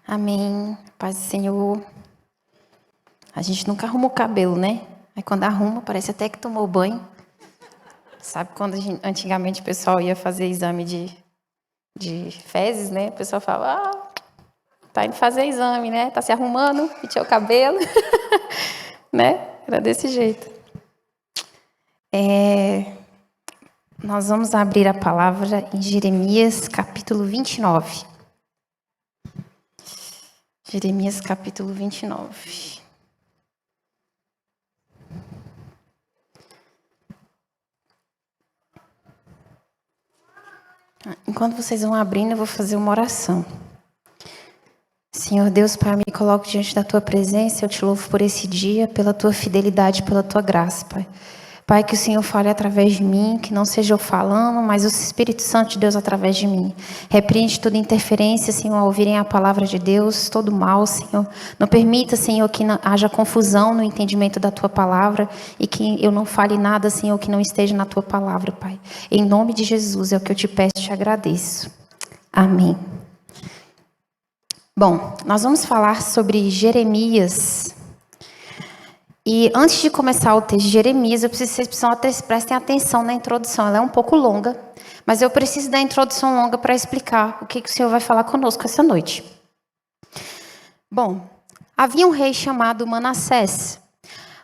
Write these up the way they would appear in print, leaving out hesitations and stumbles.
Amém. Paz do Senhor. A gente nunca arruma o cabelo, né? Aí quando arruma, parece até que tomou banho. Sabe quando antigamente o pessoal ia fazer exame de fezes, né? O pessoal falava, tá indo fazer exame, né? Tá se arrumando, pintou o cabelo. Né? Era desse jeito. Nós vamos abrir a palavra em Jeremias, capítulo 29. Jeremias, capítulo 29. Enquanto vocês vão abrindo, eu vou fazer uma oração. Senhor Deus, Pai, me coloco diante da Tua presença, eu te louvo por esse dia, pela Tua fidelidade, pela Tua graça, Pai. Pai, que o Senhor fale através de mim, que não seja eu falando, mas o Espírito Santo de Deus através de mim. Repreende toda interferência, Senhor, ao ouvirem a palavra de Deus, todo mal, Senhor. Não permita, Senhor, que haja confusão no entendimento da Tua palavra e que eu não fale nada, Senhor, que não esteja na Tua palavra, Pai. Em nome de Jesus é o que eu te peço e te agradeço. Amém. Bom, nós vamos falar sobre Jeremias. E antes de começar o texto de Jeremias, eu preciso que vocês prestem atenção na introdução. Ela é um pouco longa, mas eu preciso da introdução longa para explicar o que o Senhor vai falar conosco essa noite. Bom, havia um rei chamado Manassés.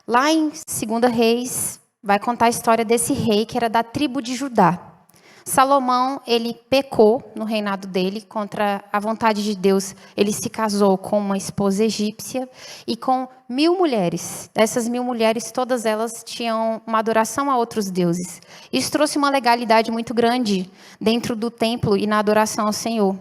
Lá em 2 Reis, vai contar a história desse rei que era da tribo de Judá. Salomão, ele pecou no reinado dele contra a vontade de Deus. Ele se casou com uma esposa egípcia e com 1000 mulheres. Essas 1000 mulheres, todas elas tinham uma adoração a outros deuses. Isso trouxe uma legalidade muito grande dentro do templo e na adoração ao Senhor.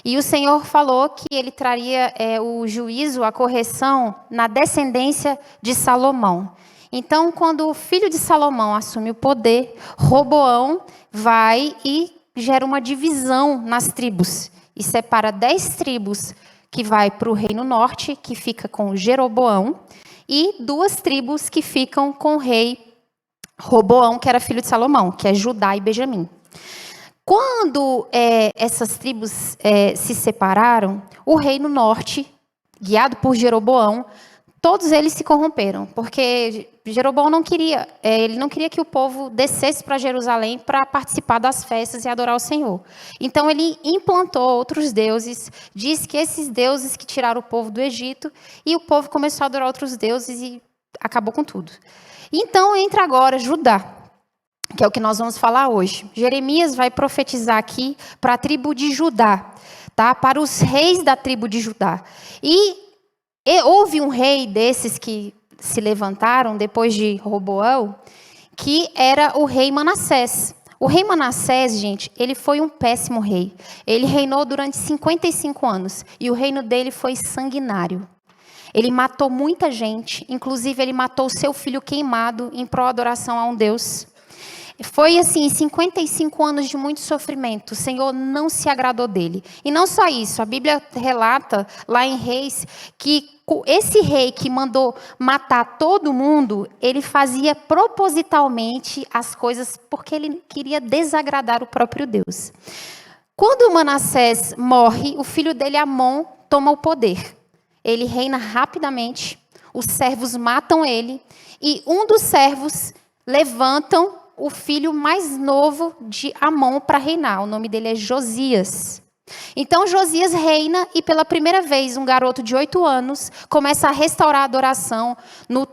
E o Senhor falou que ele traria o juízo, a correção, na descendência de Salomão. Então, quando o filho de Salomão assume o poder, Roboão vai e gera uma divisão nas tribos. E separa 10 tribos que vai para o reino norte, que fica com Jeroboão, e 2 tribos que ficam com o rei Roboão, que era filho de Salomão, que é Judá e Benjamim. Quando essas tribos se separaram, o reino norte, guiado por Jeroboão, todos eles se corromperam, porque Jeroboão não queria, ele não queria que o povo descesse para Jerusalém para participar das festas e adorar o Senhor. Então ele implantou outros deuses, diz que esses deuses que tiraram o povo do Egito, e o povo começou a adorar outros deuses e acabou com tudo. Então entra agora Judá, que é o que nós vamos falar hoje. Jeremias vai profetizar aqui para a tribo de Judá, tá? Para os reis da tribo de Judá. E houve um rei desses que se levantaram depois de Roboão, que era o rei Manassés. O rei Manassés, gente, ele foi um péssimo rei. Ele reinou durante 55 anos e o reino dele foi sanguinário. Ele matou muita gente, inclusive ele matou seu filho queimado em pró-adoração a um Deus. Foi assim, 55 anos de muito sofrimento. O Senhor não se agradou dele. E não só isso, a Bíblia relata lá em Reis que esse rei que mandou matar todo mundo, ele fazia propositalmente as coisas porque ele queria desagradar o próprio Deus. Quando Manassés morre, o filho dele, Amon, toma o poder. Ele reina rapidamente, os servos matam ele, e um dos servos levantam o filho mais novo de Amon para reinar. O nome dele é Josias. Então Josias reina e pela primeira vez um garoto de 8 anos começa a restaurar a adoração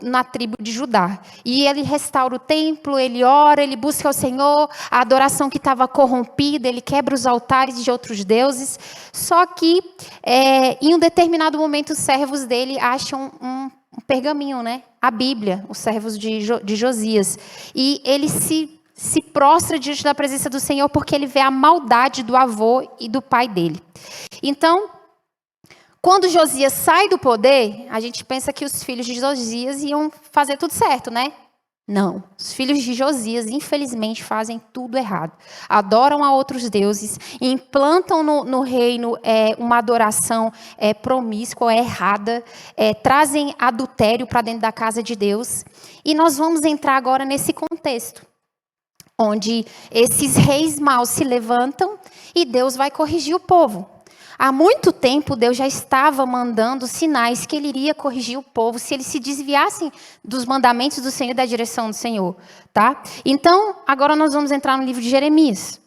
na tribo de Judá. E ele restaura o templo, ele ora, ele busca o Senhor, a adoração que estava corrompida, ele quebra os altares de outros deuses. Só que em um determinado momento os servos dele acham um pergaminho, né? A Bíblia, os servos de Josias. E ele se prostra diante da presença do Senhor porque ele vê a maldade do avô e do pai dele. Então, quando Josias sai do poder, a gente pensa que os filhos de Josias iam fazer tudo certo, né? Não. Os filhos de Josias, infelizmente, fazem tudo errado. Adoram a outros deuses, implantam no reino uma adoração promíscua, errada, trazem adultério para dentro da casa de Deus. E nós vamos entrar agora nesse contexto, onde esses reis maus se levantam e Deus vai corrigir o povo. Há muito tempo, Deus já estava mandando sinais que ele iria corrigir o povo se eles se desviassem dos mandamentos do Senhor e da direção do Senhor. Tá? Então, agora nós vamos entrar no livro de Jeremias,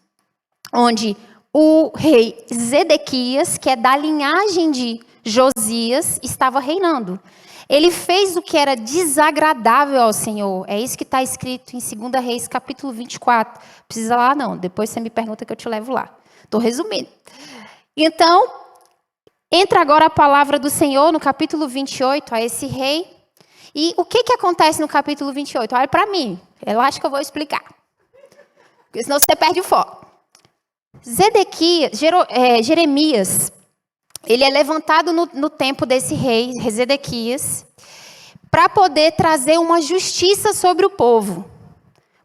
onde o rei Zedequias, que é da linhagem de Josias, estava reinando. Ele fez o que era desagradável ao Senhor. É isso que está escrito em 2 Reis, capítulo 24. Precisa lá não, depois você me pergunta que eu te levo lá. Estou resumindo. Então, entra agora a palavra do Senhor no capítulo 28, a esse rei. E o que acontece no capítulo 28? Olha para mim, eu acho que eu vou explicar. Porque senão você perde o foco. Jeremias, ele é levantado no tempo desse rei, Zedequias, para poder trazer uma justiça sobre o povo,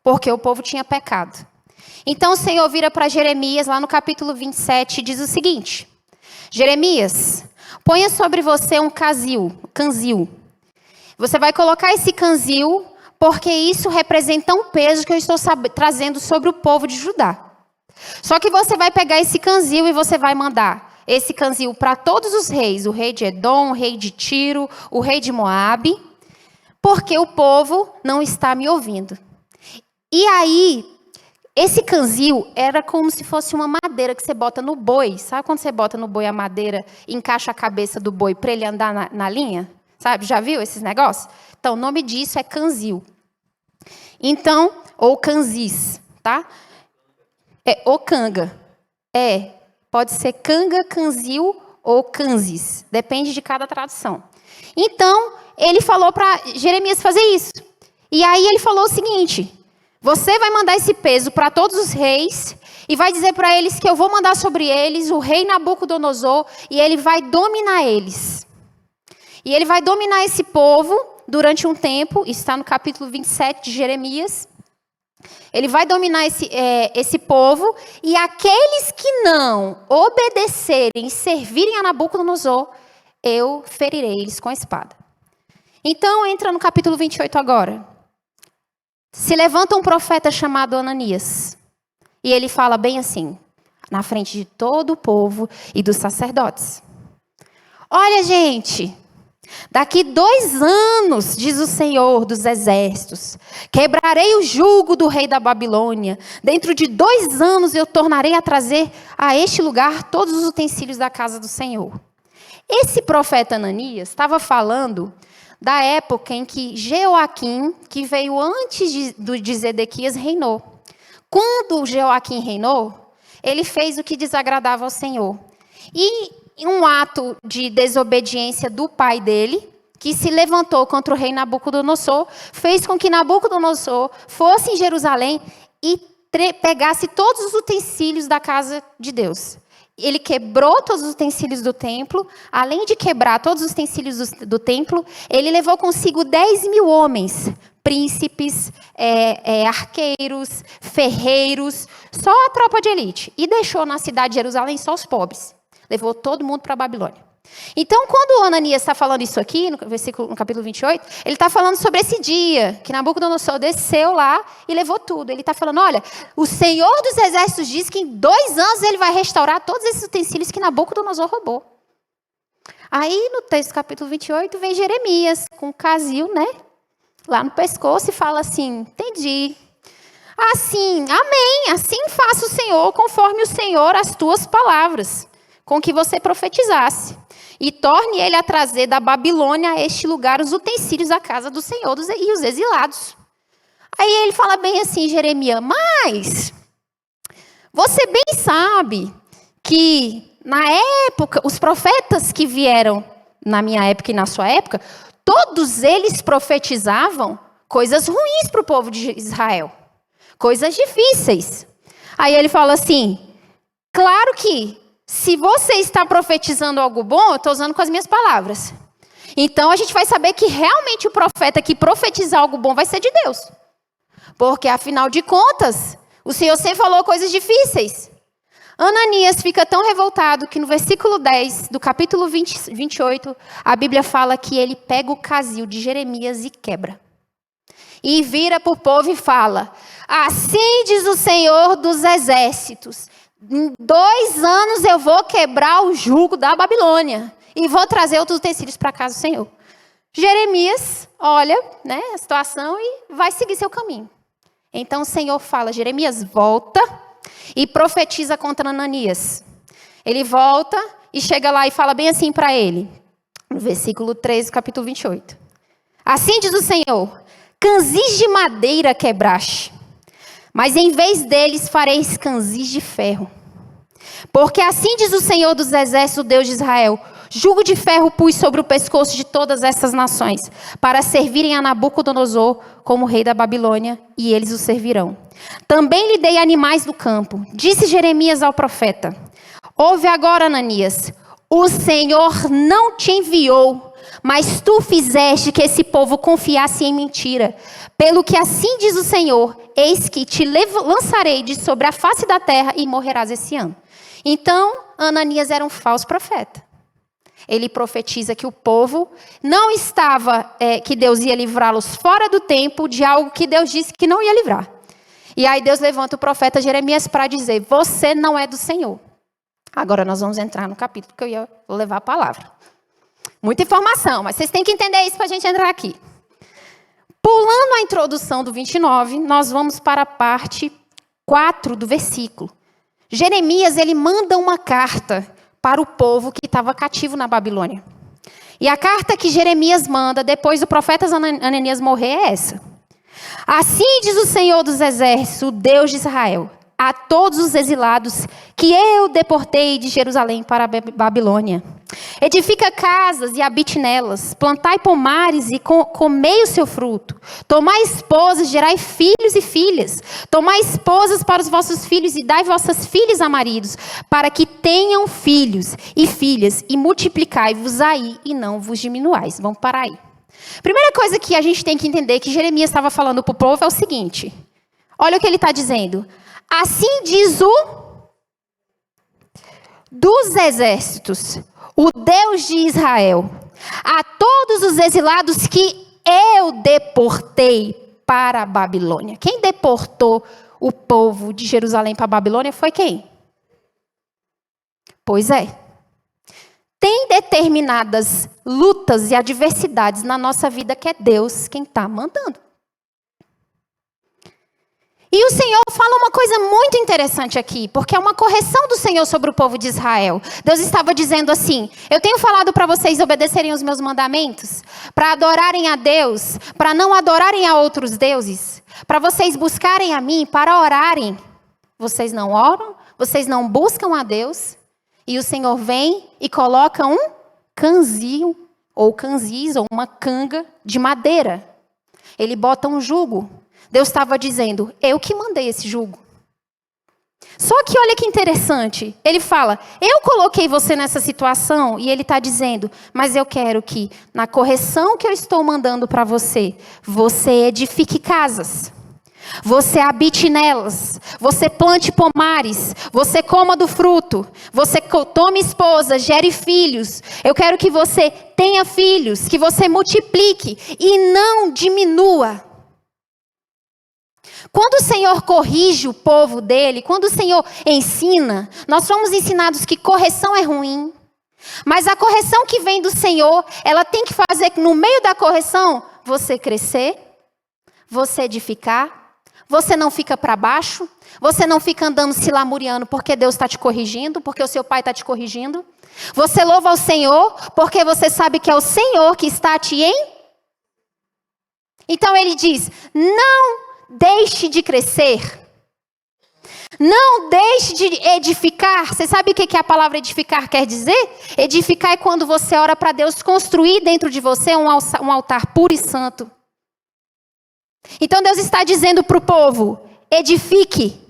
porque o povo tinha pecado. Então o Senhor vira para Jeremias, lá no capítulo 27, e diz o seguinte: Jeremias, ponha sobre você um canzil. Você vai colocar esse canzil, porque isso representa um peso que eu estou trazendo sobre o povo de Judá. Só que você vai pegar esse canzil e você vai mandar esse canzil para todos os reis, o rei de Edom, o rei de Tiro, o rei de Moabe, porque o povo não está me ouvindo. E aí, esse canzil era como se fosse uma madeira que você bota no boi. Sabe quando você bota no boi a madeira e encaixa a cabeça do boi para ele andar na linha? Sabe, já viu esses negócios? Então, o nome disso é canzil. Então, ou canzis, tá? Ou canga. Pode ser canga, canzil ou canzis. Depende de cada tradução. Então, ele falou para Jeremias fazer isso. E aí ele falou o seguinte: você vai mandar esse peso para todos os reis e vai dizer para eles que eu vou mandar sobre eles o rei Nabucodonosor e ele vai dominar eles. E ele vai dominar esse povo durante um tempo. Isso está no capítulo 27 de Jeremias. Ele vai dominar esse povo, e aqueles que não obedecerem e servirem a Nabucodonosor, eu ferirei eles com a espada. Então, entra no capítulo 28 agora. Se levanta um profeta chamado Ananias, e ele fala bem assim, na frente de todo o povo e dos sacerdotes: olha, gente, daqui 2 anos, diz o Senhor dos exércitos, quebrarei o jugo do rei da Babilônia. Dentro de 2 anos eu tornarei a trazer a este lugar todos os utensílios da casa do Senhor. Esse profeta Ananias estava falando da época em que Jeoaquim, que veio antes de Zedequias, reinou. Quando Jeoaquim reinou, ele fez o que desagradava ao Senhor. E um ato de desobediência do pai dele, que se levantou contra o rei Nabucodonosor, fez com que Nabucodonosor fosse em Jerusalém e pegasse todos os utensílios da casa de Deus. Ele quebrou todos os utensílios do templo. Além de quebrar todos os utensílios do templo, ele levou consigo 10.000 homens, príncipes, arqueiros, ferreiros, só a tropa de elite. E deixou na cidade de Jerusalém só os pobres. Levou todo mundo para a Babilônia. Então, quando o Ananias está falando isso aqui, no capítulo 28, ele está falando sobre esse dia que Nabucodonosor desceu lá e levou tudo. Ele está falando: olha, o Senhor dos Exércitos diz que em 2 anos ele vai restaurar todos esses utensílios que Nabucodonosor roubou. Aí, no texto do capítulo 28, vem Jeremias com o canzil, né, lá no pescoço, e fala assim: entendi. Assim, amém, assim faça o Senhor, conforme o Senhor as tuas palavras, com que você profetizasse, e torne ele a trazer da Babilônia a este lugar os utensílios da casa do Senhor e os exilados. Aí ele fala bem assim, Jeremias: mas você bem sabe que na época, os profetas que vieram na minha época e na sua época, todos eles profetizavam coisas ruins para o povo de Israel, coisas difíceis. Aí ele fala assim: claro que se você está profetizando algo bom, eu estou usando com as minhas palavras. Então a gente vai saber que realmente o profeta que profetizar algo bom vai ser de Deus. Porque afinal de contas, o Senhor sempre falou coisas difíceis. Ananias fica tão revoltado que no versículo 10 do capítulo 28, a Bíblia fala que ele pega o canzil de Jeremias e quebra. E vira para o povo e fala: assim diz o Senhor dos exércitos, Em 2 anos eu vou quebrar o jugo da Babilônia e vou trazer outros utensílios para a casa do Senhor. Jeremias olha, né, a situação e vai seguir seu caminho. Então o Senhor fala, Jeremias, volta e profetiza contra Ananias. Ele volta e chega lá e fala bem assim para ele. No versículo 13, capítulo 28. Assim diz o Senhor, canzis de madeira quebraste, mas em vez deles fareis canzis de ferro. Porque assim diz o Senhor dos exércitos, o Deus de Israel, jugo de ferro pus sobre o pescoço de todas essas nações, para servirem a Nabucodonosor como rei da Babilônia, e eles o servirão. Também lhe dei animais do campo. Disse Jeremias ao profeta, ouve agora, Ananias, o Senhor não te enviou, mas tu fizeste que esse povo confiasse em mentira. Pelo que assim diz o Senhor, eis que te lançarei de sobre a face da terra e morrerás esse ano. Então, Ananias era um falso profeta. Ele profetiza que o povo não estava, que Deus ia livrá-los fora do tempo de algo que Deus disse que não ia livrar. E aí Deus levanta o profeta Jeremias para dizer, você não é do Senhor. Agora nós vamos entrar no capítulo que eu vou levar a palavra. Muita informação, mas vocês têm que entender isso para a gente entrar aqui. Pulando a introdução do 29, nós vamos para a parte 4 do versículo. Jeremias, ele manda uma carta para o povo que estava cativo na Babilônia. E a carta que Jeremias manda, depois do profeta Ananias morrer, é essa. Assim diz o Senhor dos exércitos, o Deus de Israel, a todos os exilados que eu deportei de Jerusalém para a Babilônia. Edifica casas e habite nelas, plantai pomares e comei o seu fruto. Tomai esposas, gerai filhos e filhas. Tomai esposas para os vossos filhos e dai vossas filhas a maridos, para que tenham filhos e filhas, e multiplicai-vos aí e não vos diminuais. Vamos parar aí. Primeira coisa que a gente tem que entender que Jeremias estava falando para o povo é o seguinte. Olha o que ele está dizendo. Assim diz o dos exércitos, o Deus de Israel, a todos os exilados que eu deportei para a Babilônia. Quem deportou o povo de Jerusalém para a Babilônia foi quem? Pois é. Tem determinadas lutas e adversidades na nossa vida que é Deus quem está mandando. E o Senhor fala uma coisa muito interessante aqui, porque é uma correção do Senhor sobre o povo de Israel. Deus estava dizendo assim, eu tenho falado para vocês obedecerem os meus mandamentos, para adorarem a Deus, para não adorarem a outros deuses, para vocês buscarem a mim, para orarem. Vocês não oram, vocês não buscam a Deus, e o Senhor vem e coloca um canzil, ou canzis, ou uma canga de madeira. Ele bota um jugo. Deus estava dizendo, eu que mandei esse jugo. Só que olha que interessante, ele fala, eu coloquei você nessa situação, e ele está dizendo, mas eu quero que na correção que eu estou mandando para você, você edifique casas, você habite nelas, você plante pomares, você coma do fruto, você tome esposa, gere filhos. Eu quero que você tenha filhos, que você multiplique e não diminua. Quando o Senhor corrige o povo dele, quando o Senhor ensina, nós somos ensinados que correção é ruim. Mas a correção que vem do Senhor, ela tem que fazer que no meio da correção, você crescer, você edificar, você não fica para baixo, você não fica andando se lamuriando porque Deus está te corrigindo, porque o seu pai está te corrigindo. Você louva ao Senhor porque você sabe que é o Senhor que está te Então ele diz, não deixe de crescer. Não deixe de edificar. Você sabe o que a palavra edificar quer dizer? Edificar é quando você ora para Deus construir dentro de você um altar puro e santo. Então Deus está dizendo para o povo, edifique.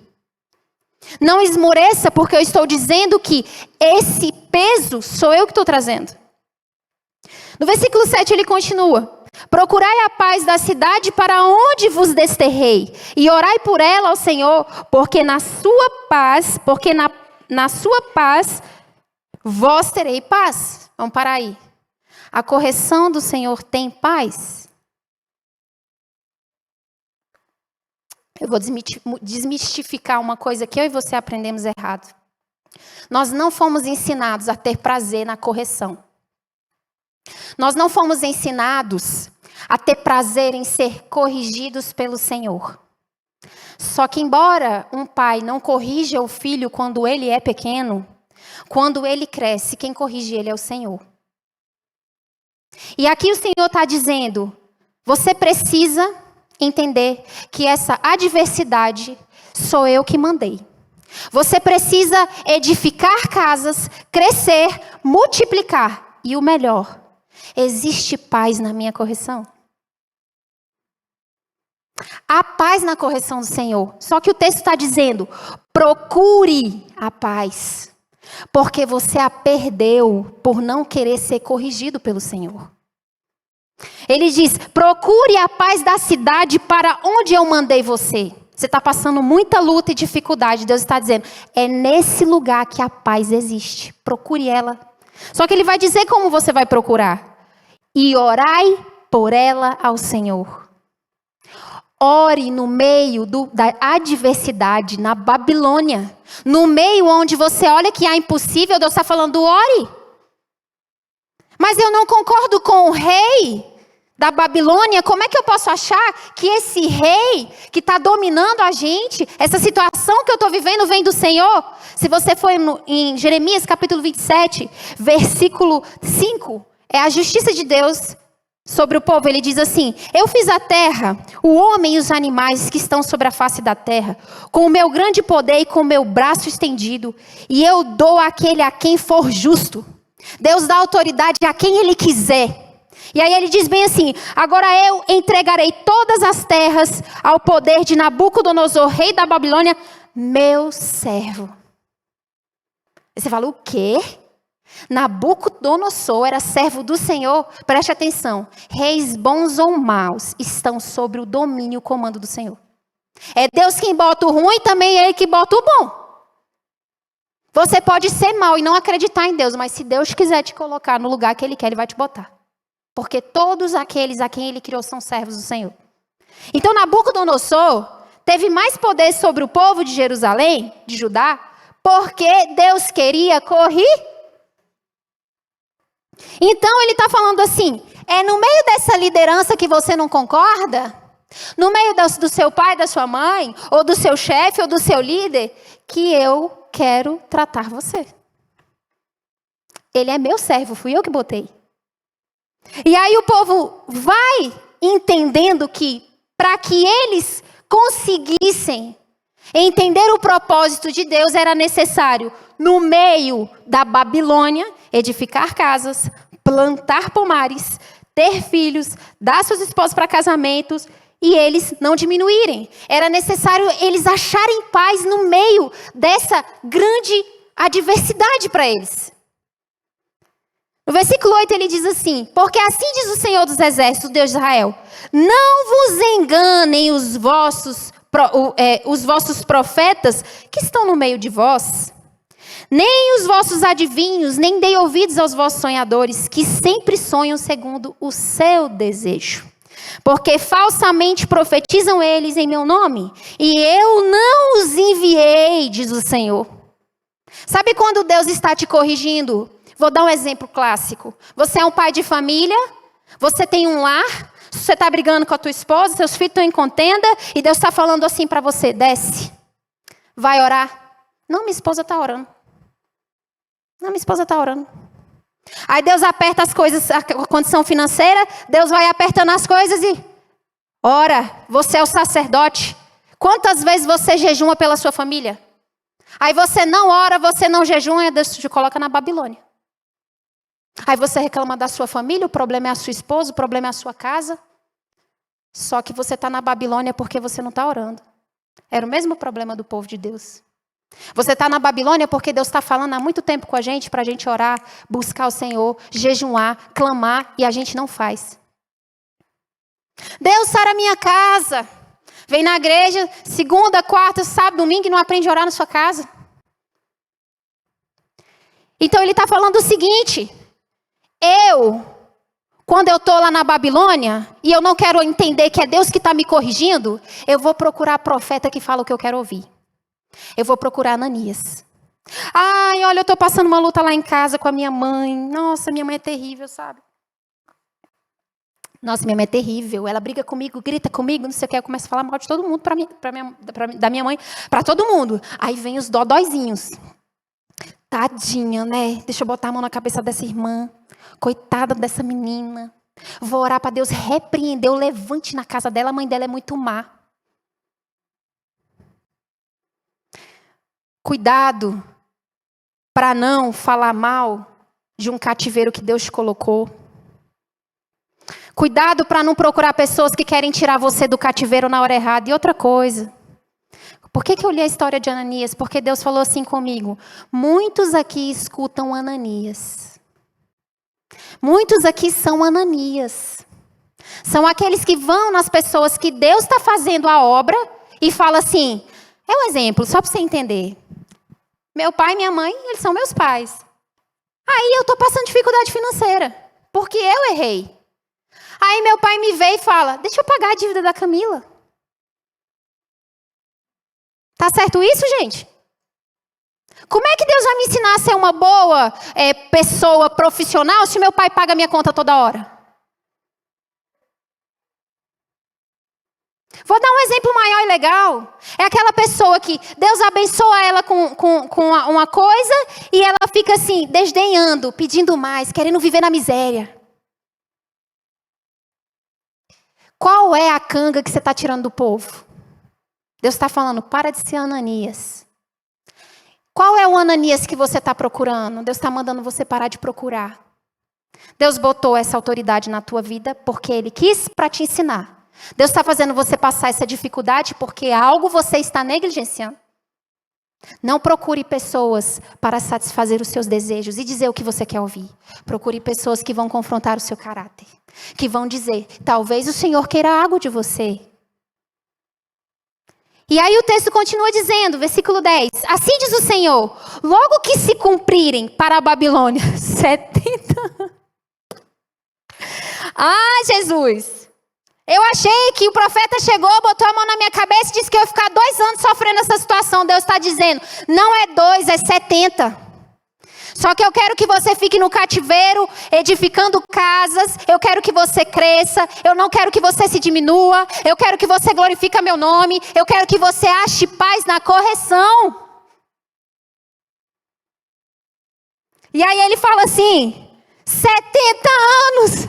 Não esmoreça, porque eu estou dizendo que esse peso sou eu que estou trazendo. No versículo 7 ele continua. Procurai a paz da cidade para onde vos desterrei, e orai por ela ao Senhor, porque na sua paz, na sua paz, vós terei paz. Vamos parar aí. A correção do Senhor tem paz? Eu vou desmistificar uma coisa que eu e você aprendemos errado. Nós não fomos ensinados a ter prazer na correção. Nós não fomos ensinados a ter prazer em ser corrigidos pelo Senhor. Só que embora um pai não corrija o filho quando ele é pequeno, quando ele cresce, quem corrige ele é o Senhor. E aqui o Senhor está dizendo, você precisa entender que essa adversidade sou eu que mandei. Você precisa edificar casas, crescer, multiplicar. E o melhor, existe paz na minha correção. Há paz na correção do Senhor. Só que o texto está dizendo, procure a paz. Porque você a perdeu por não querer ser corrigido pelo Senhor. Ele diz, procure a paz da cidade para onde eu mandei você. Você está passando muita luta e dificuldade. Deus está dizendo, é nesse lugar que a paz existe. Procure ela. Só que ele vai dizer como você vai procurar. E orai por ela ao Senhor. Ore no meio da adversidade, na Babilônia. No meio onde você olha que há impossível, Deus está falando, ore. Mas eu não concordo com o rei da Babilônia. Como é que eu posso achar que esse rei que está dominando a gente, essa situação que eu estou vivendo vem do Senhor? Se você for em Jeremias capítulo 27, versículo 5, é a justiça de Deus sobre o povo. Ele diz assim, eu fiz a terra, o homem e os animais que estão sobre a face da terra, com o meu grande poder e com o meu braço estendido, e eu dou àquele a quem for justo. Deus dá autoridade a quem Ele quiser. E aí ele diz bem assim, agora eu entregarei todas as terras ao poder de Nabucodonosor, rei da Babilônia, meu servo. E você fala, o quê? Nabucodonosor era servo do Senhor? Preste atenção, reis bons ou maus estão sobre o domínio e o comando do Senhor. É Deus quem bota o ruim, também é Ele que bota o bom. Você pode ser mau e não acreditar em Deus, mas se Deus quiser te colocar no lugar que Ele quer, Ele vai te botar. Porque todos aqueles a quem Ele criou são servos do Senhor. Então Nabucodonosor teve mais poder sobre o povo de Jerusalém, de Judá, porque Deus queria corrigir. Então ele está falando assim, é no meio dessa liderança que você não concorda, no meio do seu pai, da sua mãe, ou do seu chefe, ou do seu líder, que eu quero tratar você. Ele é meu servo, fui eu que botei. E aí o povo vai entendendo que, para que eles conseguissem entender o propósito de Deus, era necessário, no meio da Babilônia, edificar casas, plantar pomares, ter filhos, dar suas esposas para casamentos e eles não diminuírem. Era necessário eles acharem paz no meio dessa grande adversidade para eles. No versículo 8 ele diz assim, porque assim diz o Senhor dos Exércitos, Deus de Israel, não vos enganem os vossos profetas que estão no meio de vós, nem os vossos adivinhos, nem dei ouvidos aos vossos sonhadores, que sempre sonham segundo o seu desejo. Porque falsamente profetizam eles em meu nome, e eu não os enviei, diz o Senhor. Sabe quando Deus está te corrigindo? Vou dar um exemplo clássico. Você é um pai de família, você tem um lar, você está brigando com a tua esposa, seus filhos estão em contenda, e Deus está falando assim para você, desce, vai orar. Não, minha esposa está orando. Não, minha esposa está orando. Aí Deus aperta as coisas, a condição financeira, Deus vai apertando as coisas e ora, você é o sacerdote. Quantas vezes você jejuma pela sua família? Aí você não ora, você não jejuma, Deus te coloca na Babilônia. Aí você reclama da sua família, o problema é a sua esposa, o problema é a sua casa. Só que você está na Babilônia porque você não está orando. Era o mesmo problema do povo de Deus. Você está na Babilônia porque Deus está falando há muito tempo com a gente para a gente orar, buscar o Senhor, jejuar, clamar e a gente não faz. Deus sara a minha casa. Vem na igreja, segunda, quarta, sábado, domingo e não aprende a orar na sua casa. Então ele está falando o seguinte, quando eu estou lá na Babilônia e eu não quero entender que é Deus que está me corrigindo, eu vou procurar profeta que fala o que eu quero ouvir. Eu vou procurar Ananias. Ai, olha, eu estou passando uma luta lá em casa com a minha mãe. Nossa, minha mãe é terrível, sabe? Nossa, minha mãe é terrível. Ela briga comigo, grita comigo, não sei o que. Eu começo a falar mal de todo mundo da minha mãe, para todo mundo. Aí vem os dodóizinhos. Tadinha, né? Deixa eu botar a mão na cabeça dessa irmã. Coitada dessa menina. Vou orar para Deus repreender o levante na casa dela. A mãe dela é muito má. Cuidado para não falar mal de um cativeiro que Deus te colocou. Cuidado para não procurar pessoas que querem tirar você do cativeiro na hora errada. E outra coisa. Por que eu li a história de Ananias? Porque Deus falou assim comigo. Muitos aqui escutam Ananias. Muitos aqui são Ananias. São aqueles que vão nas pessoas que Deus está fazendo a obra e fala assim. É um exemplo, só para você entender. Meu pai e minha mãe, eles são meus pais. Aí eu estou passando dificuldade financeira. Porque eu errei. Aí meu pai me vê e fala, deixa eu pagar a dívida da Camila. Tá certo isso, gente? Como é que Deus vai me ensinar a ser uma boa pessoa profissional se meu pai paga minha conta toda hora? Vou dar um exemplo maior e legal. É aquela pessoa que Deus abençoa ela com uma coisa e ela fica assim, desdenhando, pedindo mais, querendo viver na miséria. Qual é a canga que você está tirando do povo? Deus está falando, para de ser Ananias. Qual é o Ananias que você está procurando? Deus está mandando você parar de procurar. Deus botou essa autoridade na tua vida porque Ele quis para te ensinar. Deus está fazendo você passar essa dificuldade porque algo você está negligenciando. Não procure pessoas para satisfazer os seus desejos e dizer o que você quer ouvir. Procure pessoas que vão confrontar o seu caráter. Que vão dizer, talvez o Senhor queira algo de você. E aí o texto continua dizendo, versículo 10. Assim diz o Senhor, logo que se cumprirem para a Babilônia 70. Ah, Jesus. Eu achei que o profeta chegou, botou a mão na minha cabeça e disse que eu ia ficar 2 anos sofrendo essa situação. Deus está dizendo, não é 2, é 70. Só que eu quero que você fique no cativeiro, edificando casas. Eu quero que você cresça. Eu não quero que você se diminua. Eu quero que você glorifique meu nome. Eu quero que você ache paz na correção. E aí ele fala assim, 70 anos.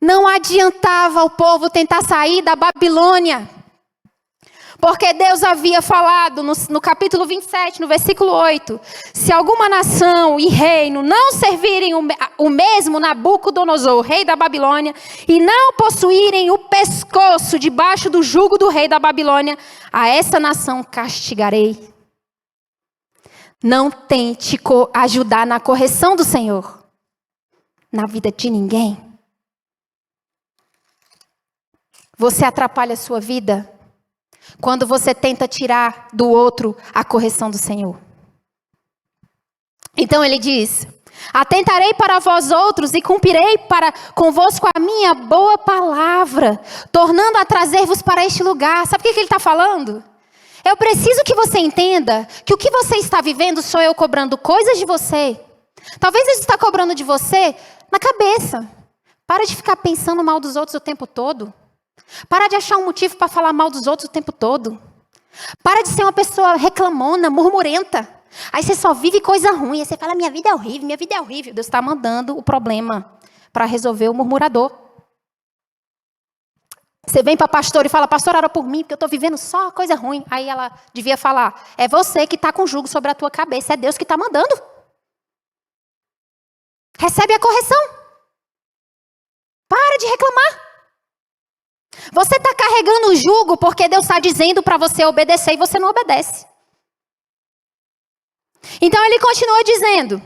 Não adiantava o povo tentar sair da Babilônia. Porque Deus havia falado no capítulo 27, no versículo 8. Se alguma nação e reino não servirem o mesmo Nabucodonosor, rei da Babilônia, e não possuírem o pescoço debaixo do jugo do rei da Babilônia, a essa nação castigarei. Não tente ajudar na correção do Senhor, na vida de ninguém. Você atrapalha a sua vida quando você tenta tirar do outro a correção do Senhor. Então ele diz, atentarei para vós outros e cumprirei para convosco a minha boa palavra, tornando a trazer-vos para este lugar. Sabe o que ele está falando? Eu preciso que você entenda que o que você está vivendo sou eu cobrando coisas de você. Talvez ele está cobrando de você na cabeça. Para de ficar pensando mal dos outros o tempo todo. Para de achar um motivo para falar mal dos outros o tempo todo. Para de ser uma pessoa reclamona, murmurenta. Aí você só vive coisa ruim. Aí você fala, minha vida é horrível, minha vida é horrível. Deus está mandando o problema para resolver o murmurador. Você vem para a pastora e fala, pastor, ora por mim, porque eu estou vivendo só coisa ruim. Aí ela devia falar, é você que está com jugo sobre a tua cabeça. É Deus que está mandando. Recebe a correção. Para de reclamar. Você está carregando o jugo porque Deus está dizendo para você obedecer e você não obedece. Então ele continua dizendo,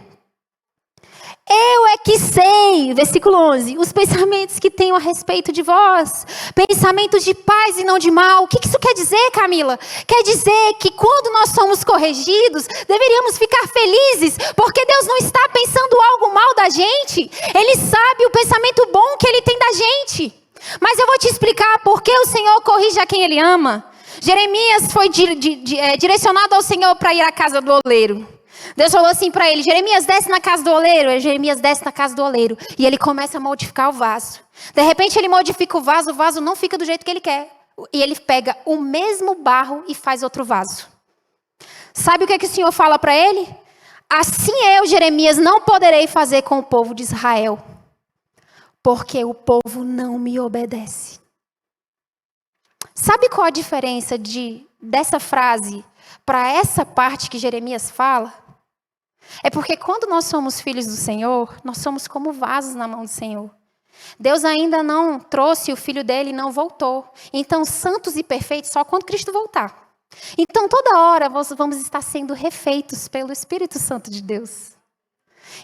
eu é que sei, versículo 11, os pensamentos que tenho a respeito de vós, pensamentos de paz e não de mal. O que isso quer dizer, Camila? Quer dizer que quando nós somos corrigidos, deveríamos ficar felizes, porque Deus não está pensando algo mal da gente. Ele sabe o pensamento bom que Ele tem da gente. Mas eu vou te explicar por que o Senhor corrige a quem Ele ama. Jeremias foi direcionado ao Senhor para ir à casa do oleiro. Deus falou assim para ele: Jeremias, desce na casa do oleiro. Jeremias desce na casa do oleiro. E ele começa a modificar o vaso. De repente ele modifica o vaso não fica do jeito que ele quer. E ele pega o mesmo barro e faz outro vaso. Sabe o que o Senhor fala para ele? Assim eu, Jeremias, não poderei fazer com o povo de Israel, porque o povo não me obedece. Sabe qual a diferença dessa frase para essa parte que Jeremias fala? É porque quando nós somos filhos do Senhor, nós somos como vasos na mão do Senhor. Deus ainda não trouxe o Filho dele e não voltou. Então, santos e perfeitos só quando Cristo voltar. Então, toda hora nós vamos estar sendo refeitos pelo Espírito Santo de Deus.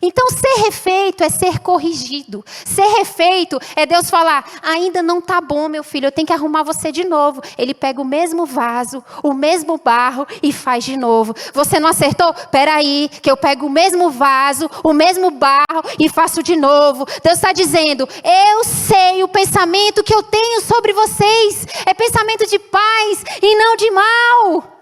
Então, ser refeito é ser corrigido. Ser refeito é Deus falar: ainda não está bom, meu filho, eu tenho que arrumar você de novo. Ele pega o mesmo vaso, o mesmo barro e faz de novo. Você não acertou? Espera aí, que eu pego o mesmo vaso, o mesmo barro e faço de novo. Deus está dizendo: eu sei o pensamento que eu tenho sobre vocês. É pensamento de paz e não de mal.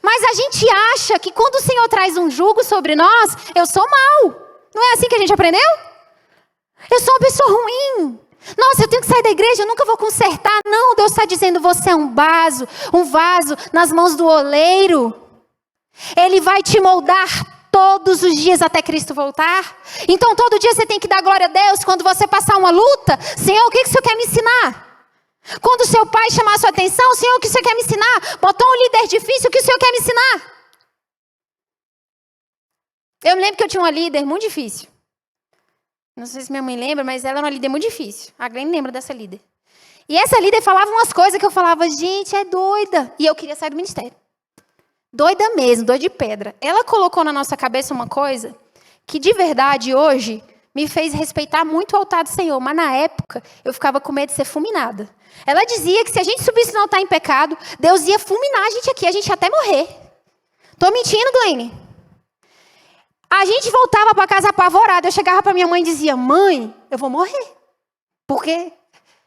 Mas a gente acha que quando o Senhor traz um jugo sobre nós, eu sou mal. Não é assim que a gente aprendeu? Eu sou uma pessoa ruim. Nossa, eu tenho que sair da igreja, eu nunca vou consertar. Não, Deus está dizendo: você é um vaso nas mãos do oleiro. Ele vai te moldar todos os dias até Cristo voltar. Então todo dia você tem que dar glória a Deus. Quando você passar uma luta: Senhor, o que o Senhor quer me ensinar? Quando seu pai chamar a sua atenção: Senhor, o que o Senhor quer me ensinar? Botou um líder difícil, o que o Senhor quer me ensinar? Eu me lembro que eu tinha uma líder muito difícil. Não sei se minha mãe lembra, mas ela era uma líder muito difícil. A Glenn lembra dessa líder. E essa líder falava umas coisas que eu falava: gente, é doida. E eu queria sair do ministério. Doida mesmo, doida de pedra. Ela colocou na nossa cabeça uma coisa que de verdade hoje me fez respeitar muito o altar do Senhor. Mas na época eu ficava com medo de ser fulminada. Ela dizia que se a gente subisse no altar em pecado, Deus ia fulminar a gente aqui, a gente ia até morrer. Tô mentindo, Glenn? A gente voltava para casa apavorada. Eu chegava para minha mãe e dizia: mãe, eu vou morrer. Porque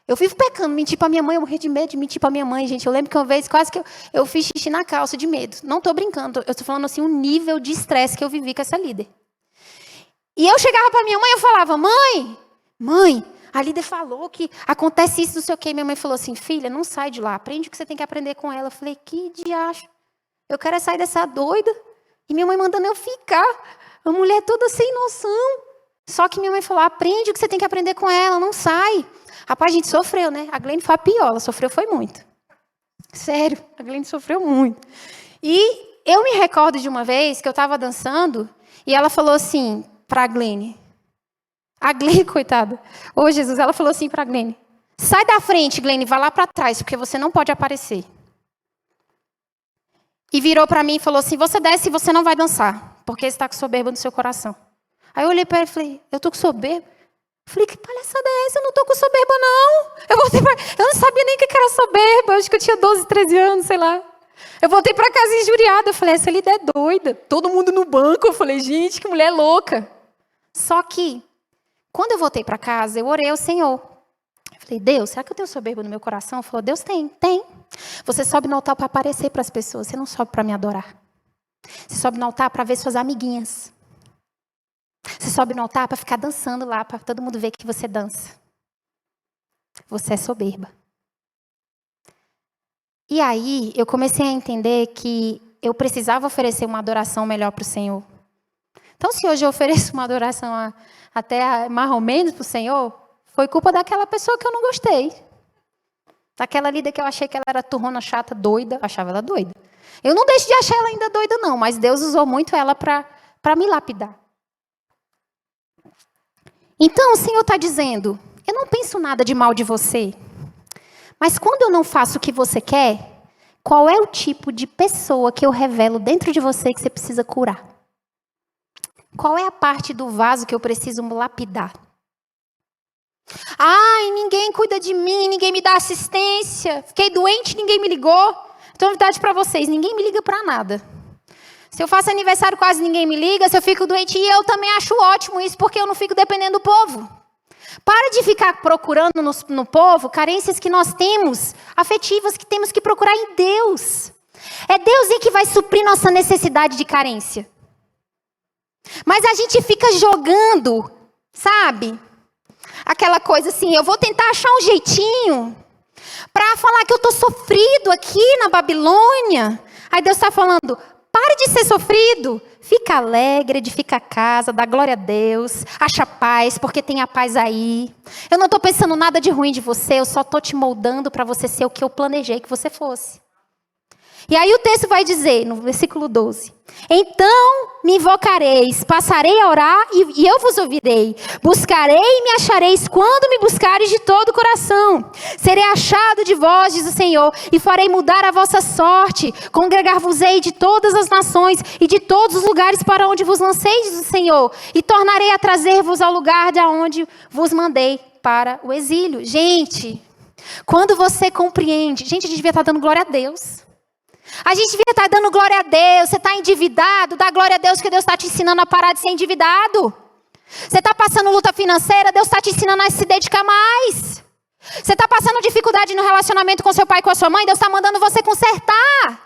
eu vivo pecando, mentir para minha mãe, eu morri de medo de mentir para minha mãe, gente. Eu lembro que uma vez quase que eu fiz xixi na calça de medo. Não tô brincando, eu estou falando assim um nível de estresse que eu vivi com essa líder. E eu chegava para minha mãe e eu falava: mãe, a líder falou que acontece isso, não sei o quê. Minha mãe falou assim: filha, não sai de lá, aprende o que você tem que aprender com ela. Eu falei: que diacho, eu quero sair dessa doida. E minha mãe mandando eu ficar, a mulher toda sem noção. Só que minha mãe falou: aprende o que você tem que aprender com ela, não sai. Rapaz, a gente sofreu, né? A Glenn foi a pior, ela sofreu foi muito. Sério, a Glenn sofreu muito. E eu me recordo de uma vez que eu estava dançando e ela falou assim para a Glenn, coitada, ô Jesus, ela falou assim para a Glenn: sai da frente, Glenn, vai lá para trás, porque você não pode aparecer. E virou para mim e falou assim: você desce e você não vai dançar, porque você está com soberba no seu coração. Aí eu olhei para ela e falei: eu estou com soberba? Eu falei: que palhaçada é essa? Eu não estou com soberba, não. Eu não sabia nem o que era soberba, eu acho que eu tinha 12, 13 anos, sei lá. Eu voltei para casa injuriada, eu falei: essa líder é doida. Todo mundo no banco, eu falei: gente, que mulher louca. Só que, quando eu voltei para casa, eu orei ao Senhor. Eu falei: Deus, será que eu tenho soberba no meu coração? Ele falou: Deus tem. Você sobe no altar para aparecer para as pessoas, você não sobe para me adorar. Você sobe no altar para ver suas amiguinhas. Você sobe no altar para ficar dançando lá, para todo mundo ver que você dança. Você é soberba. E aí, eu comecei a entender que eu precisava oferecer uma adoração melhor para o Senhor. Então, se hoje eu ofereço uma adoração até mais ou menos para o Senhor, foi culpa daquela pessoa que eu não gostei. Daquela líder que eu achei que ela era turrona, chata, doida. Achava ela doida. Eu não deixo de achar ela ainda doida, não. Mas Deus usou muito ela para me lapidar. Então, o Senhor está dizendo: eu não penso nada de mal de você. Mas quando eu não faço o que você quer, qual é o tipo de pessoa que eu revelo dentro de você que você precisa curar? Qual é a parte do vaso que eu preciso lapidar? Ai, ninguém cuida de mim, ninguém me dá assistência. Fiquei doente, ninguém me ligou. Então, novidade para vocês: ninguém me liga para nada. Se eu faço aniversário, quase ninguém me liga. Se eu fico doente, e eu também acho ótimo isso, porque eu não fico dependendo do povo. Para de ficar procurando no povo carências que nós temos, afetivas que temos que procurar em Deus. É Deus que vai suprir nossa necessidade de carência. Mas a gente fica jogando, sabe? Aquela coisa assim, eu vou tentar achar um jeitinho para falar que eu estou sofrido aqui na Babilônia. Aí Deus está falando, pare de ser sofrido. Fica alegre, edifica a casa, dá glória a Deus, acha paz, porque tem a paz aí. Eu não estou pensando nada de ruim de você, eu só estou te moldando para você ser o que eu planejei que você fosse. E aí o texto vai dizer, no versículo 12, então me invocareis, passarei a orar e eu vos ouvirei. Buscarei e me achareis quando me buscareis de todo o coração. Serei achado de vós, diz o Senhor, e farei mudar a vossa sorte. Congregar-vos-ei de todas as nações e de todos os lugares para onde vos lancei, diz o Senhor. E tornarei a trazer-vos ao lugar de onde vos mandei para o exílio. Gente, quando você compreende, gente, a gente devia estar dando glória a Deus. A gente devia estar dando glória a Deus. Você está endividado, dá glória a Deus que Deus está te ensinando a parar de ser endividado. Você está passando luta financeira, Deus está te ensinando a se dedicar mais. Você está passando dificuldade no relacionamento com seu pai e com a sua mãe, Deus está mandando você consertar.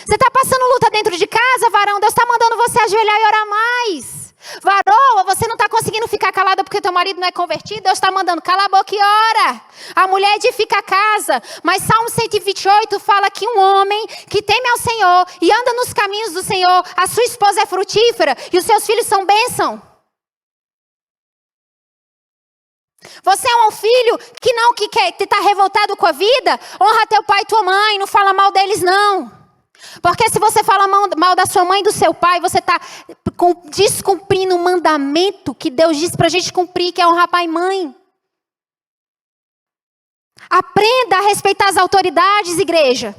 Você está passando luta dentro de casa, varão, Deus está mandando você ajoelhar e orar mais. Varoa, você não está conseguindo ficar calada porque teu marido não é convertido, Deus está mandando, cala a boca e ora. A mulher edifica a casa, mas Salmo 128 fala que um homem que teme ao Senhor e anda nos caminhos do Senhor, a sua esposa é frutífera e os seus filhos são bênção. Você é um filho que está revoltado com a vida, honra teu pai e tua mãe, não fala mal deles não. Porque se você fala mal da sua mãe e do seu pai, você está descumprindo um mandamento que Deus disse para a gente cumprir, que é honrar pai e mãe. Aprenda a respeitar as autoridades, igreja.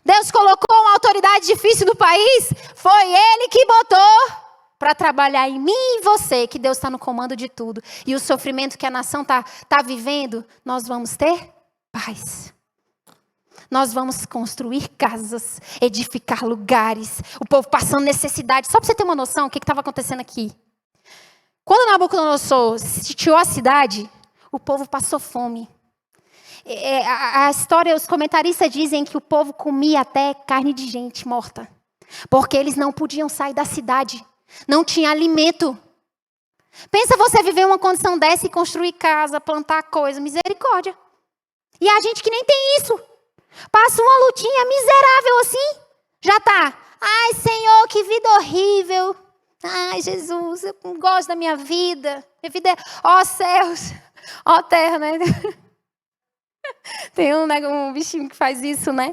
Deus colocou uma autoridade difícil no país, foi Ele que botou para trabalhar em mim e em você, que Deus está no comando de tudo. E o sofrimento que a nação está vivendo, nós vamos ter paz. Nós vamos construir casas, edificar lugares, o povo passando necessidade. Só para você ter uma noção, o que estava acontecendo aqui. Quando Nabucodonosor sitiou a cidade, o povo passou fome. A história, os comentaristas dizem que o povo comia até carne de gente morta. Porque eles não podiam sair da cidade. Não tinha alimento. Pensa você viver uma condição dessa e construir casa, plantar coisa, misericórdia. E a gente que nem tem isso. Passa uma lutinha miserável assim, já tá. Ai, Senhor, que vida horrível. Ai, Jesus, eu não gosto da minha vida. Minha vida é, ó céus, ó terra, né? Tem um bichinho que faz isso, né?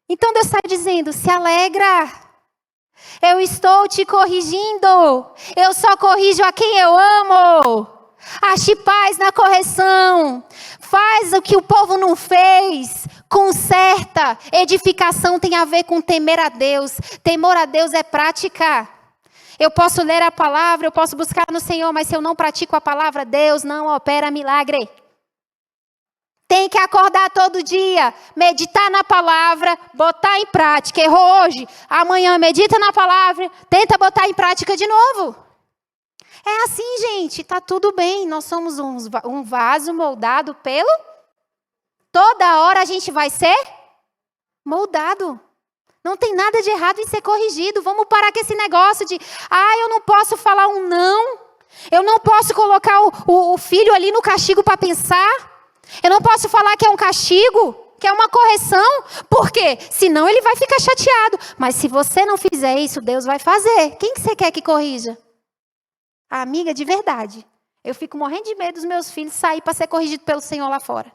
Então Deus está dizendo, se alegra. Eu estou te corrigindo. Eu só corrijo a quem eu amo. Ache paz na correção. Faz o que o povo não fez. Conserta. Edificação tem a ver com temer a Deus. Temor a Deus é prática. Eu posso ler a palavra, eu posso buscar no Senhor, mas se eu não pratico a palavra, Deus não opera milagre. Tem que acordar todo dia, meditar na palavra, botar em prática. Errou hoje, amanhã medita na palavra, tenta botar em prática de novo. É assim, gente, tá tudo bem. Nós somos um vaso moldado pelo... Toda hora a gente vai ser moldado. Não tem nada de errado em ser corrigido. Vamos parar com esse negócio de... eu não posso falar um não. Eu não posso colocar o filho ali no castigo para pensar. Eu não posso falar que é um castigo, que é uma correção. Por quê? Senão ele vai ficar chateado. Mas se você não fizer isso, Deus vai fazer. Quem que você quer que corrija? A amiga de verdade. Eu fico morrendo de medo dos meus filhos sair para ser corrigido pelo Senhor lá fora.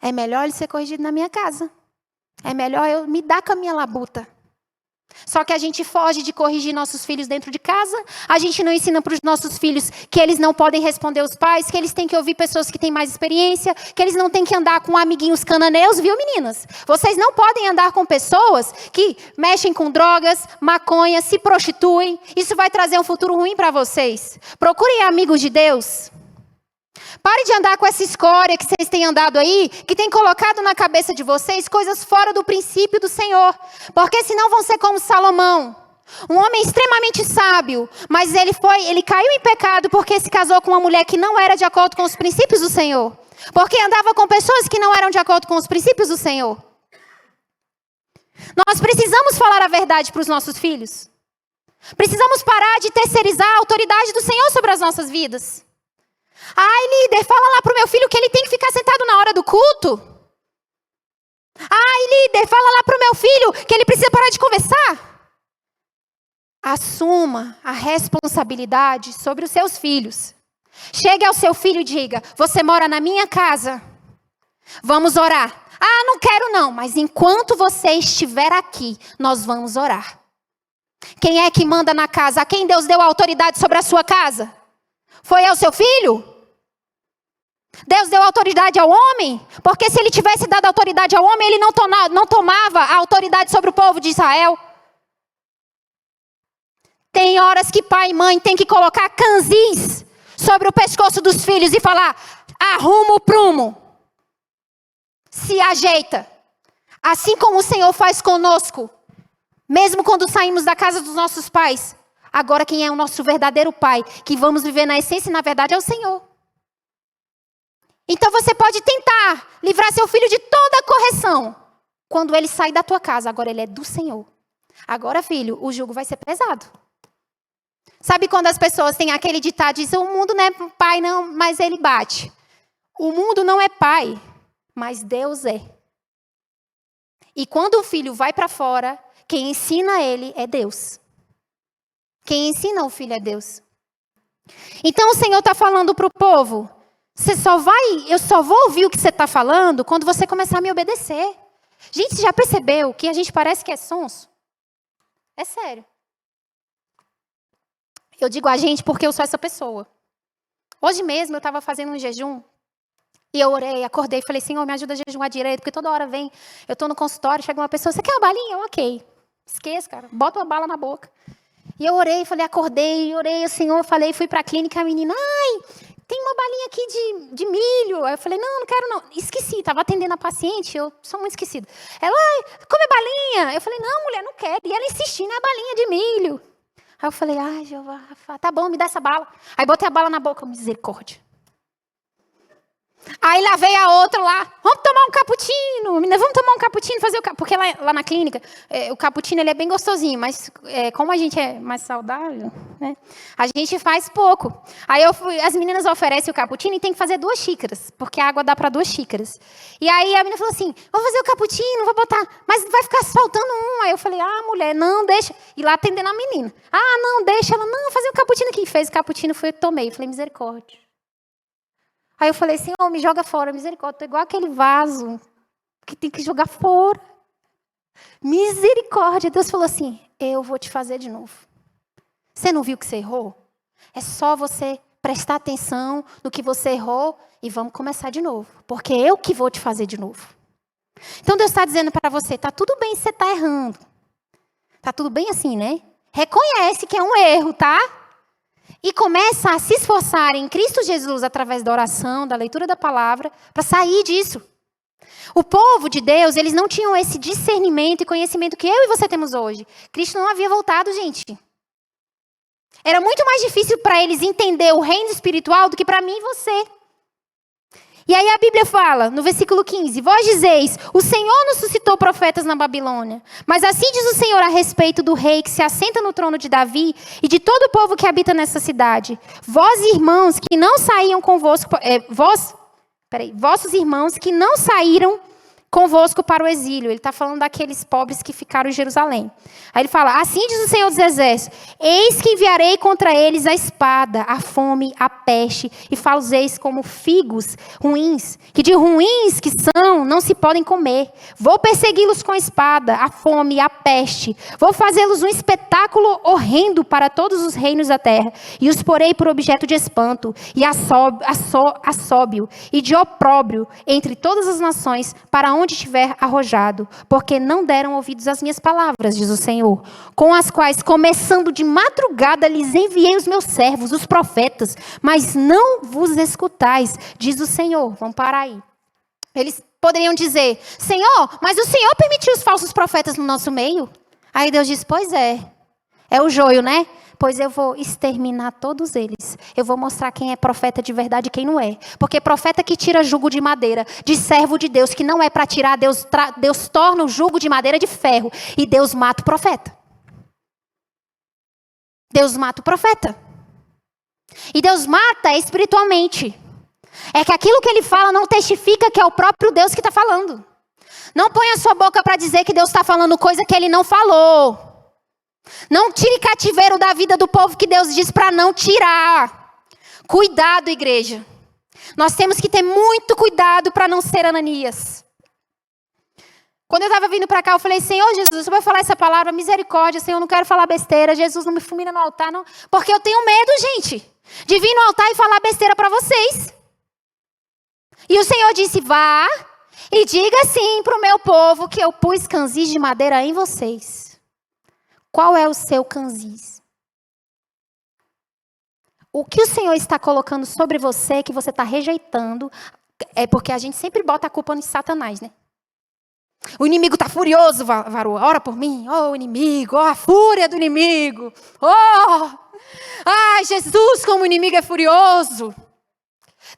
É melhor ele ser corrigido na minha casa. É melhor eu me dar com a minha labuta. Só que a gente foge de corrigir nossos filhos dentro de casa. A gente não ensina para os nossos filhos que eles não podem responder os pais, que eles têm que ouvir pessoas que têm mais experiência, que eles não têm que andar com amiguinhos cananeus, viu, meninas? Vocês não podem andar com pessoas que mexem com drogas, maconha, se prostituem. Isso vai trazer um futuro ruim para vocês. Procurem amigos de Deus. Pare de andar com essa escória que vocês têm andado aí, que tem colocado na cabeça de vocês coisas fora do princípio do Senhor. Porque senão vão ser como Salomão. Um homem extremamente sábio, mas ele caiu em pecado porque se casou com uma mulher que não era de acordo com os princípios do Senhor. Porque andava com pessoas que não eram de acordo com os princípios do Senhor. Nós precisamos falar a verdade para os nossos filhos. Precisamos parar de terceirizar a autoridade do Senhor sobre as nossas vidas. Ai, líder, fala lá para o meu filho que ele tem que ficar sentado na hora do culto. Ai, líder, fala lá para o meu filho que ele precisa parar de conversar. Assuma a responsabilidade sobre os seus filhos. Chegue ao seu filho e diga: você mora na minha casa. Vamos orar. Ah, não quero não, mas enquanto você estiver aqui, nós vamos orar. Quem é que manda na casa? A quem Deus deu a autoridade sobre a sua casa? Foi ao seu filho? Deus deu autoridade ao homem? Porque se ele tivesse dado autoridade ao homem, ele não tomava a autoridade sobre o povo de Israel. Tem horas que pai e mãe tem que colocar canzis sobre o pescoço dos filhos e falar: arruma o prumo. Se ajeita. Assim como o Senhor faz conosco. Mesmo quando saímos da casa dos nossos pais. Agora quem é o nosso verdadeiro pai, que vamos viver na essência e na verdade, é o Senhor. Então você pode tentar livrar seu filho de toda a correção. Quando ele sai da tua casa, agora ele é do Senhor. Agora, filho, o jugo vai ser pesado. Sabe quando as pessoas têm aquele ditado, dizem: o mundo não é pai não, mas ele bate. O mundo não é pai, mas Deus é. E quando o filho vai para fora, quem ensina ele é Deus. Quem ensina o filho é Deus. Então o Senhor está falando para o povo: eu só vou ouvir o que você está falando quando você começar a me obedecer. Gente, já percebeu que a gente parece que é sonso? É sério. Eu digo a gente porque eu sou essa pessoa. Hoje mesmo eu estava fazendo um jejum. E eu orei, acordei e falei: Senhor, me ajuda a jejuar direito. Porque toda hora eu estou no consultório, chega uma pessoa: você quer uma balinha? Ok. Esqueça, cara. Bota uma bala na boca. E eu orei, falei, acordei, orei, o Senhor, falei, fui para a clínica, a menina: ai, tem uma balinha aqui de milho. Aí eu falei: não quero não. Esqueci, estava atendendo a paciente, eu sou muito esquecida. Ela: ai, come balinha. Eu falei: não, mulher, não quero. E ela insistindo: é balinha de milho. Aí eu falei: ai, Jeová, tá bom, me dá essa bala. Aí botei a bala na boca: misericórdia. Aí lá veio a outra lá: vamos tomar um cappuccino. Menina, vamos tomar um cappuccino, fazer porque lá na clínica, o cappuccino ele é bem gostosinho, mas como a gente é mais saudável, né, a gente faz pouco. Aí as meninas oferecem o cappuccino e tem que fazer 2 xícaras, porque a água dá para 2 xícaras. E aí a menina falou assim: vou fazer o cappuccino, vou botar, mas vai ficar faltando um. Aí eu falei: ah, mulher, não, deixa. E lá atendendo a menina: ah, não, deixa. Ela: não, fazer o cappuccino aqui. Fez o cappuccino, eu tomei. Eu falei: misericórdia. Aí eu falei: Senhor, me joga fora, misericórdia. Estou igual aquele vaso que tem que jogar fora. Misericórdia. Deus falou assim: eu vou te fazer de novo. Você não viu que você errou? É só você prestar atenção no que você errou e vamos começar de novo. Porque eu que vou te fazer de novo. Então Deus está dizendo para você: tá tudo bem se você está errando. Tá tudo bem assim, né? Reconhece que é um erro, tá? E começa a se esforçar em Cristo Jesus através da oração, da leitura da palavra, para sair disso. O povo de Deus, eles não tinham esse discernimento e conhecimento que eu e você temos hoje. Cristo não havia voltado, gente. Era muito mais difícil para eles entender o reino espiritual do que para mim e você. E aí a Bíblia fala, no versículo 15, vós dizeis: o Senhor nos suscitou profetas na Babilônia. Mas assim diz o Senhor a respeito do rei que se assenta no trono de Davi e de todo o povo que habita nessa cidade. Vós, irmãos, que não saíam convosco, vossos irmãos que não saíram convosco para o exílio. Ele está falando daqueles pobres que ficaram em Jerusalém. Aí ele fala: assim diz o Senhor dos Exércitos: eis que enviarei contra eles a espada, a fome, a peste, e falo-eis como figos ruins, que de ruins que são, não se podem comer. Vou persegui-los com a espada, a fome e a peste. Vou fazê-los um espetáculo horrendo para todos os reinos da terra, e os porei por objeto de espanto, e assóbio, e de opróbrio entre todas as nações, para onde estiver arrojado, porque não deram ouvidos às minhas palavras, diz o Senhor, com as quais, começando de madrugada, lhes enviei os meus servos, os profetas, mas não vos escutais, diz o Senhor. Vamos parar aí. Eles poderiam dizer: Senhor, mas o Senhor permitiu os falsos profetas no nosso meio? Aí Deus diz: pois é, É o joio, né? Pois eu vou exterminar todos eles. Eu vou mostrar quem é profeta de verdade e quem não é. Porque profeta que tira jugo de madeira, de servo de Deus, que não é para tirar, Deus torna o jugo de madeira de ferro. E Deus mata o profeta. Deus mata o profeta. E Deus mata espiritualmente. É que aquilo que ele fala não testifica que é o próprio Deus que está falando. Não ponha a sua boca para dizer que Deus está falando coisa que ele não falou. Não tire cativeiro da vida do povo que Deus diz para não tirar. Cuidado, igreja. Nós temos que ter muito cuidado para não ser Ananias. Quando eu estava vindo para cá, eu falei, Senhor Jesus, eu vou falar essa palavra, misericórdia, Senhor, eu não quero falar besteira. Jesus, não me fulmina no altar, não. Porque eu tenho medo, gente, de vir no altar e falar besteira para vocês. E o Senhor disse, vá e diga sim para o meu povo que eu pus canzis de madeira em vocês. Qual é o seu canzis? O que o Senhor está colocando sobre você, que você está rejeitando, é porque a gente sempre bota a culpa no Satanás, né? O inimigo está furioso, varoa. Ora por mim. Oh, inimigo. Oh, a fúria do inimigo. Oh! Ai, Jesus, como o inimigo é furioso.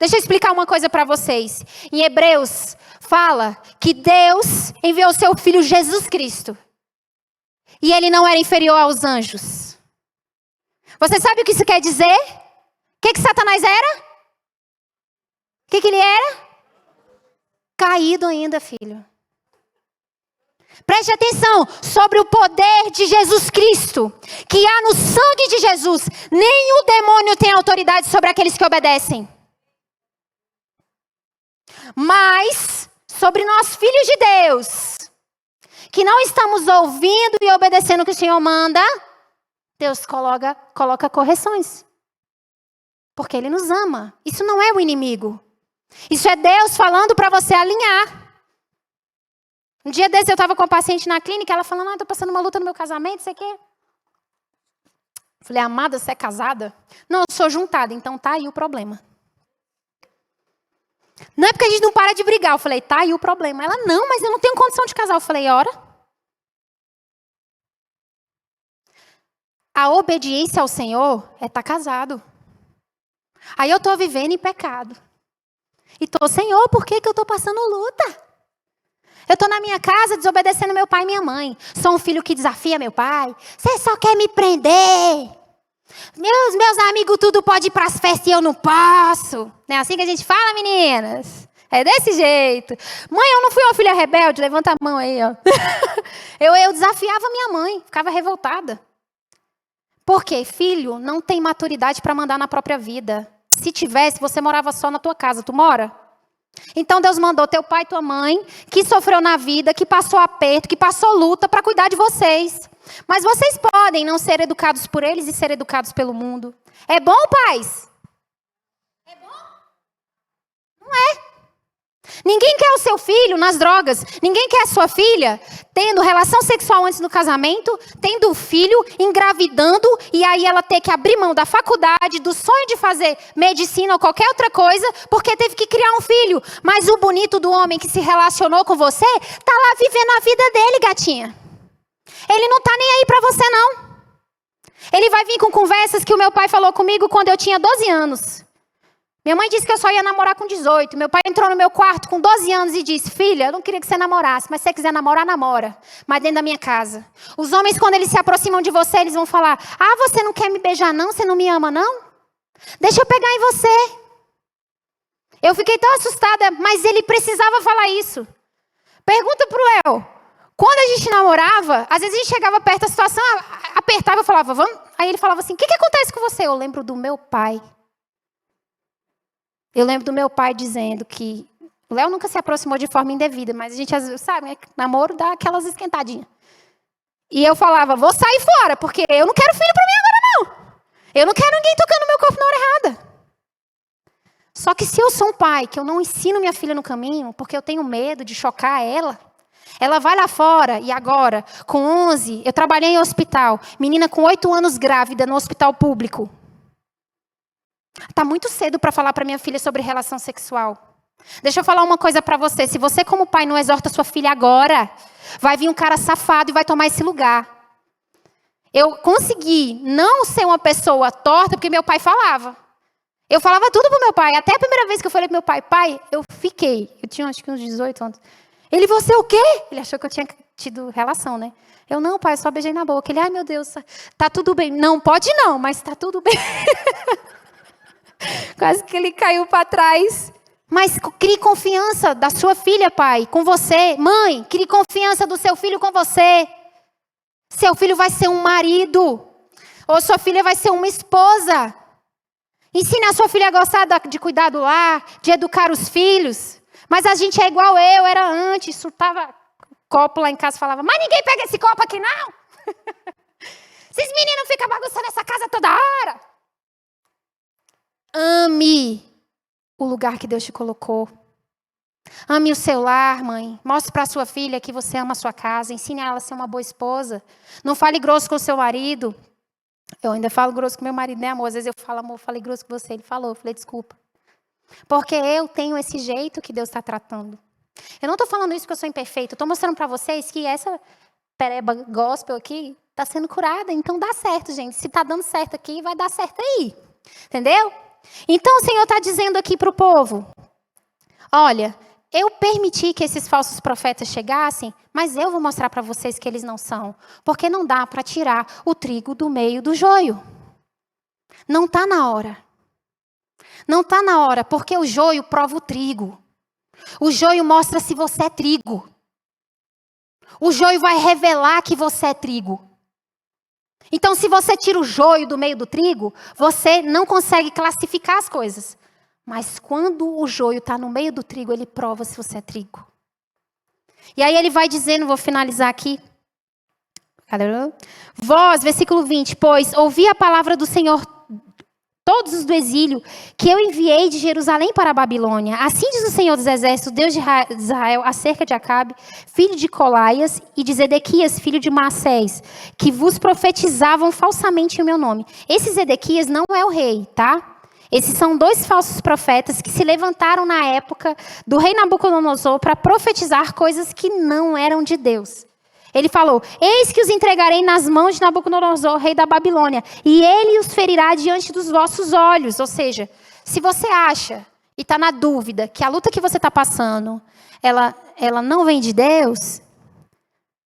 Deixa eu explicar uma coisa para vocês. Em Hebreus, fala que Deus enviou seu Filho Jesus Cristo. E ele não era inferior aos anjos. Você sabe o que isso quer dizer? O que Satanás era? O que ele era? Caído ainda, filho. Preste atenção sobre o poder de Jesus Cristo, que há no sangue de Jesus. Nem o demônio tem autoridade sobre aqueles que obedecem. Mas sobre nós, filhos de Deus, que não estamos ouvindo e obedecendo o que o Senhor manda, Deus coloca correções. Porque Ele nos ama. Isso não é o inimigo. Isso é Deus falando para você alinhar. Um dia desse eu estava com uma paciente na clínica, ela falando, estou passando uma luta no meu casamento, sei o quê. Falei, amada, você é casada? Não, eu sou juntada, então tá aí o problema. Não é porque a gente não para de brigar. Eu falei, tá aí o problema. Ela, não, mas eu não tenho condição de casar. Eu falei, ora. A obediência ao Senhor é estar casado. Aí eu estou vivendo em pecado. E estou, Senhor, por que eu estou passando luta? Eu estou na minha casa desobedecendo meu pai e minha mãe. Sou um filho que desafia meu pai. Você só quer me prender. Meus amigos tudo pode ir para as festas e eu não posso. Não é assim que a gente fala, meninas? É desse jeito. Mãe, eu não fui uma filha rebelde? Levanta a mão aí, ó. Eu desafiava minha mãe. Ficava revoltada. Por quê? Filho não tem maturidade para mandar na própria vida. Se tivesse, você morava só na tua casa. Tu mora? Então Deus mandou teu pai e tua mãe, que sofreu na vida, que passou aperto, que passou luta para cuidar de vocês. Mas vocês podem não ser educados por eles e ser educados pelo mundo. É bom, pais? É bom? Não é. Ninguém quer o seu filho nas drogas. Ninguém quer a sua filha tendo relação sexual antes do casamento, tendo o filho, engravidando, e aí ela ter que abrir mão da faculdade, do sonho de fazer medicina ou qualquer outra coisa, porque teve que criar um filho. Mas o bonito do homem que se relacionou com você, tá lá vivendo a vida dele, gatinha. Ele não tá nem aí pra você, não. Ele vai vir com conversas que o meu pai falou comigo quando eu tinha 12 anos. Minha mãe disse que eu só ia namorar com 18. Meu pai entrou no meu quarto com 12 anos e disse, filha, eu não queria que você namorasse, mas se você quiser namorar, namora. Mas dentro da minha casa. Os homens, quando eles se aproximam de você, eles vão falar, você não quer me beijar não? Você não me ama não? Deixa eu pegar em você. Eu fiquei tão assustada, mas ele precisava falar isso. Pergunta pro Léo. Quando a gente namorava, às vezes a gente chegava perto da situação, apertava e falava, vamos. Aí ele falava assim, o que acontece com você? Eu lembro do meu pai. Eu lembro do meu pai dizendo que o Léo nunca se aproximou de forma indevida, mas a gente, às vezes, sabe, né? Namoro dá aquelas esquentadinhas. E eu falava, vou sair fora, porque eu não quero filho para mim agora, não. Eu não quero ninguém tocando no meu corpo na hora errada. Só que se eu sou um pai, que eu não ensino minha filha no caminho, porque eu tenho medo de chocar ela vai lá fora, e agora, com 11, eu trabalhei em hospital, menina com 8 anos grávida no hospital público. Tá muito cedo para falar para minha filha sobre relação sexual. Deixa eu falar uma coisa para você. Se você como pai não exorta sua filha agora, vai vir um cara safado e vai tomar esse lugar. Eu consegui não ser uma pessoa torta porque meu pai falava. Eu falava tudo pro meu pai. Até a primeira vez que eu falei pro meu pai, pai, eu fiquei. Eu tinha acho que uns 18 anos. Ele, você o quê? Ele achou que eu tinha tido relação, né? Eu, não, pai, eu só beijei na boca. Ele, ai, meu Deus, tá tudo bem. Não, pode não, mas tá tudo bem. Quase que ele caiu para trás. Mas crie confiança da sua filha, pai, com você. Mãe, crie confiança do seu filho com você. Seu filho vai ser um marido. Ou sua filha vai ser uma esposa. Ensine a sua filha a gostar de cuidar do lar, de educar os filhos. Mas a gente é igual eu, era antes. Surtava copo lá em casa e falava, mas ninguém pega esse copo aqui não. Esses meninos ficam bagunçando essa casa toda hora. Ame o lugar que Deus te colocou. Ame o seu lar, mãe. Mostre para sua filha que você ama a sua casa. Ensine ela a ser uma boa esposa. Não fale grosso com o seu marido. Eu ainda falo grosso com meu marido, né, amor? Às vezes eu falo, amor, falei grosso com você. Ele falou, eu falei, desculpa. Porque eu tenho esse jeito que Deus está tratando. Eu não estou falando isso porque eu sou imperfeita. Eu estou mostrando para vocês que essa pereba gospel aqui está sendo curada. Então dá certo, gente. Se está dando certo aqui, vai dar certo aí. Entendeu? Então o Senhor está dizendo aqui para o povo, olha, eu permiti que esses falsos profetas chegassem, mas eu vou mostrar para vocês que eles não são. Porque não dá para tirar o trigo do meio do joio. Não está na hora. Não está na hora, porque o joio prova o trigo. O joio mostra se você é trigo. O joio vai revelar que você é trigo. Então, se você tira o joio do meio do trigo, você não consegue classificar as coisas. Mas quando o joio está no meio do trigo, ele prova se você é trigo. E aí ele vai dizendo, vou finalizar aqui. Vós, versículo 20, pois ouvi a palavra do Senhor, todos os do exílio, que eu enviei de Jerusalém para a Babilônia. Assim diz o Senhor dos Exércitos, Deus de Israel, acerca de Acabe, filho de Colaias, e de Zedequias, filho de Maassés, que vos profetizavam falsamente em meu nome. Esse Zedequias não é o rei, tá? Esses são dois falsos profetas que se levantaram na época do rei Nabucodonosor para profetizar coisas que não eram de Deus. Ele falou, eis que os entregarei nas mãos de Nabucodonosor, rei da Babilônia, e ele os ferirá diante dos vossos olhos. Ou seja, se você acha e está na dúvida que a luta que você está passando, ela não vem de Deus,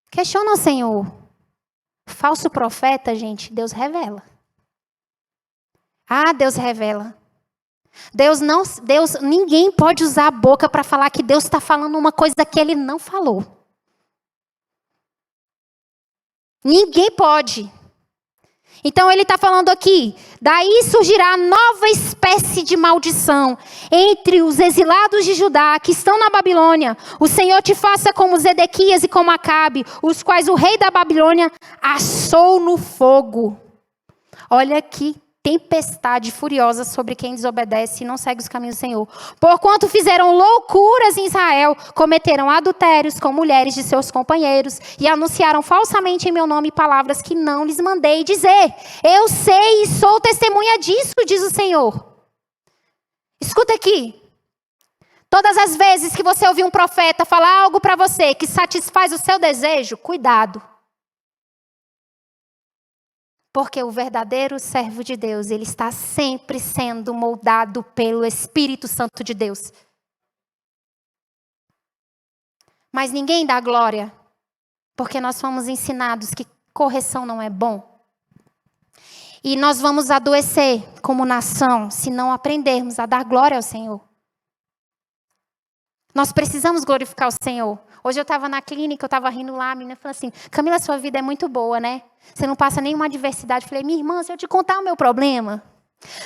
questiona o Senhor. Falso profeta, gente, Deus revela. Ah, Deus revela. Ninguém pode usar a boca para falar que Deus está falando uma coisa que ele não falou. Ninguém pode. Então ele está falando aqui, daí surgirá nova espécie de maldição entre os exilados de Judá que estão na Babilônia. O Senhor te faça como Zedequias e como Acabe, os quais o rei da Babilônia assou no fogo. Olha aqui. Tempestade furiosa sobre quem desobedece e não segue os caminhos do Senhor. Porquanto fizeram loucuras em Israel, cometeram adultérios com mulheres de seus companheiros e anunciaram falsamente em meu nome palavras que não lhes mandei dizer. Eu sei e sou testemunha disso, diz o Senhor. Escuta aqui. Todas as vezes que você ouvir um profeta falar algo para você que satisfaz o seu desejo, cuidado. Porque o verdadeiro servo de Deus, ele está sempre sendo moldado pelo Espírito Santo de Deus. Mas ninguém dá glória, porque nós fomos ensinados que correção não é bom. E nós vamos adoecer como nação se não aprendermos a dar glória ao Senhor. Nós precisamos glorificar o Senhor. Hoje eu estava na clínica, eu estava rindo lá, a menina falou assim, Camila, sua vida é muito boa, né? Você não passa nenhuma adversidade. Eu falei, minha irmã, se eu te contar o meu problema,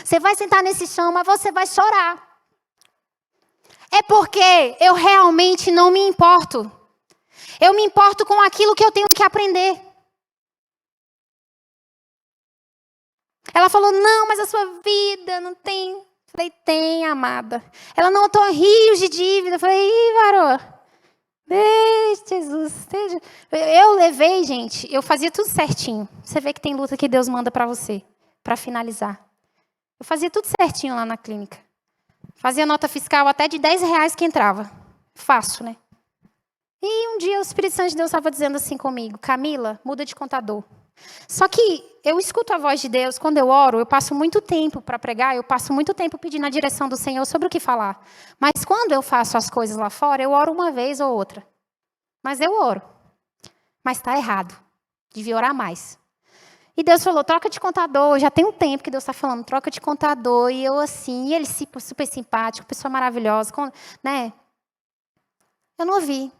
você vai sentar nesse chão, mas você vai chorar. É porque eu realmente não me importo. Eu me importo com aquilo que eu tenho que aprender. Ela falou, não, mas a sua vida não tem... Eu falei, tem, amada. Ela, não, eu estou rios de dívida. Eu falei, varô. Jesus. Eu levei, gente, eu fazia tudo certinho. Você vê que tem luta que Deus manda para você, para finalizar. Eu fazia tudo certinho lá na clínica. Fazia nota fiscal até de R$10 que entrava. Fácil, né? E um dia o Espírito Santo de Deus estava dizendo assim comigo, Camila, muda de contador. Só que eu escuto a voz de Deus, quando eu oro, eu passo muito tempo para pregar, eu passo muito tempo pedindo a direção do Senhor sobre o que falar. Mas quando eu faço as coisas lá fora, eu oro uma vez ou outra. Mas eu oro. Mas está errado. Devia orar mais. E Deus falou, troca de contador. Já tem um tempo que Deus está falando, troca de contador. E eu assim, e ele super simpático, pessoa maravilhosa, né? Eu não ouvi.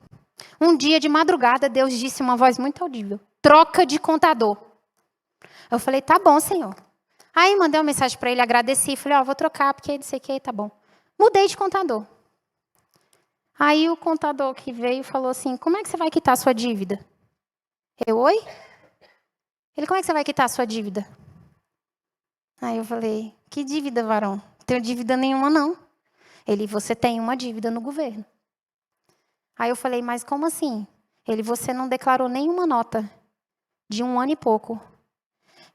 Um dia de madrugada, Deus disse uma voz muito audível, troca de contador. Eu falei, tá bom, Senhor. Aí mandei uma mensagem para ele, agradeci, falei, vou trocar, porque não sei o que, tá bom. Mudei de contador. Aí o contador que veio falou assim, como é que você vai quitar a sua dívida? Eu, oi? Ele, como é que você vai quitar a sua dívida? Aí eu falei, que dívida, varão? Não tenho dívida nenhuma, não. Ele, você tem uma dívida no governo. Aí eu falei, mas como assim? Ele, você não declarou nenhuma nota de 1 ano e pouco.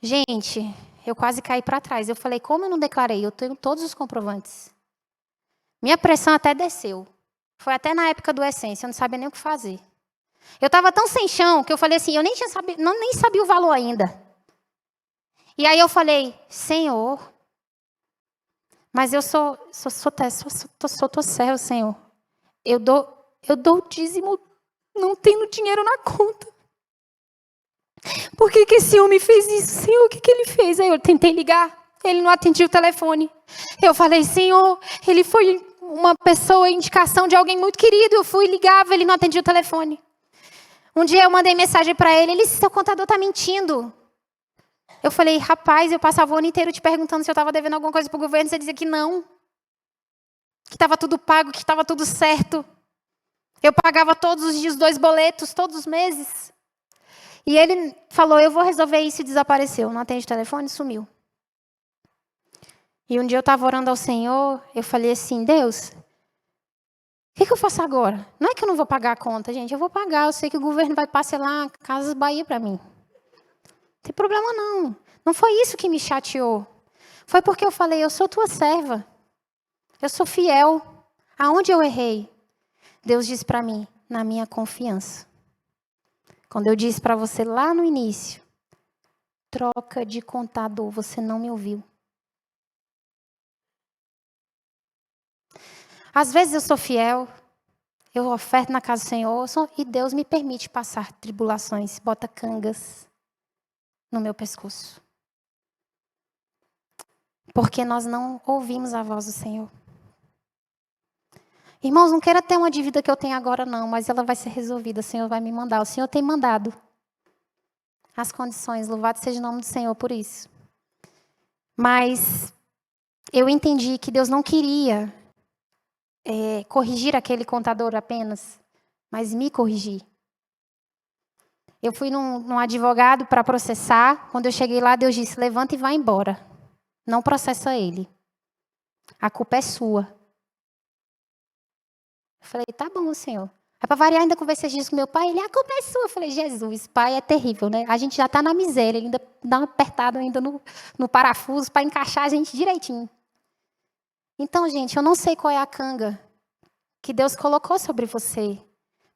Gente, eu quase caí para trás. Eu falei, como eu não declarei? Eu tenho todos os comprovantes. Minha pressão até desceu. Foi até na época do Essência, eu não sabia nem o que fazer. Eu estava tão sem chão que eu falei assim, eu nem sabia o valor ainda. E aí eu falei, Senhor, mas eu sou servo, Senhor. Eu dou o dízimo não tendo dinheiro na conta. Por que esse homem fez isso? Senhor, o que ele fez? Aí eu tentei ligar, ele não atendia o telefone. Eu falei, Senhor, ele foi uma pessoa, indicação de alguém muito querido. Eu fui, ligava, ele não atendia o telefone. Um dia eu mandei mensagem para ele, ele disse, seu contador está mentindo. Eu falei, rapaz, eu passava o ano inteiro te perguntando se eu estava devendo alguma coisa para o governo, você dizia que não. Que estava tudo pago, que estava tudo certo. Eu pagava todos os dias 2 boletos, todos os meses. E ele falou, eu vou resolver isso, e desapareceu. Não atende o telefone, sumiu. E um dia eu estava orando ao Senhor, eu falei assim, Deus, o que eu faço agora? Não é que eu não vou pagar a conta, gente, eu vou pagar. Eu sei que o governo vai parcelar Casas Bahia para mim. Não tem problema não. Não foi isso que me chateou. Foi porque eu falei, eu sou tua serva. Eu sou fiel. Aonde eu errei? Deus disse para mim, na minha confiança. Quando eu disse para você lá no início, troca de contador, você não me ouviu. Às vezes eu sou fiel, eu oferto na casa do Senhor e Deus me permite passar tribulações, bota cangas no meu pescoço. Porque nós não ouvimos a voz do Senhor. Irmãos, não queira ter uma dívida que eu tenho agora não, mas ela vai ser resolvida, o Senhor vai me mandar. O Senhor tem mandado as condições, louvado seja o nome do Senhor por isso. Mas eu entendi que Deus não queria corrigir aquele contador apenas, mas me corrigir. Eu fui num advogado para processar. Quando eu cheguei lá, Deus disse, levanta e vai embora. Não processa ele. A culpa é sua. Eu falei, tá bom, Senhor. Aí para variar, ainda conversei disso com meu pai. Ele, a culpa é sua. Eu falei, Jesus, pai é terrível, né? A gente já está na miséria. Ele ainda dá uma apertada ainda no parafuso para encaixar a gente direitinho. Então, gente, eu não sei qual é a canga que Deus colocou sobre você,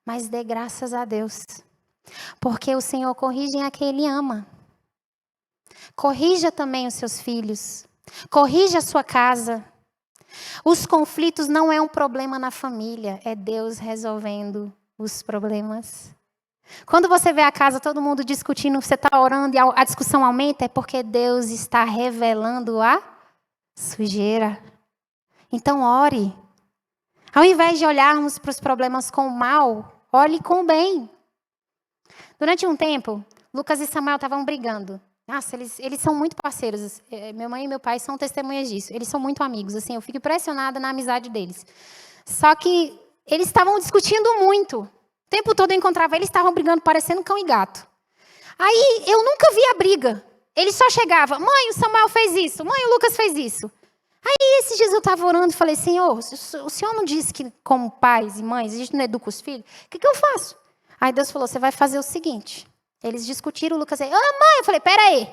mas dê graças a Deus. Porque o Senhor corrige a quem Ele ama. Corrija também os seus filhos. Corrija a sua casa. Os conflitos não é um problema na família, é Deus resolvendo os problemas. Quando você vê a casa, todo mundo discutindo, você está orando e a discussão aumenta, é porque Deus está revelando a sujeira. Então ore. Ao invés de olharmos para os problemas com o mal, olhe com o bem. Durante um tempo, Lucas e Samuel estavam brigando. Nossa, eles são muito parceiros. Minha mãe e meu pai são testemunhas disso. Eles são muito amigos. Assim, eu fico impressionada na amizade deles. Só que eles estavam discutindo muito. O tempo todo eu encontrava eles, estavam brigando parecendo cão e gato. Aí eu nunca via briga. Ele só chegava, mãe, o Samuel fez isso. Mãe, o Lucas fez isso. Aí esses dias eu estava orando e falei, Senhor, o Senhor não disse que como pais e mães, a gente não educa os filhos? O que eu faço? Aí Deus falou, você vai fazer o seguinte. Eles discutiram, o Lucas aí, mãe, eu falei, peraí,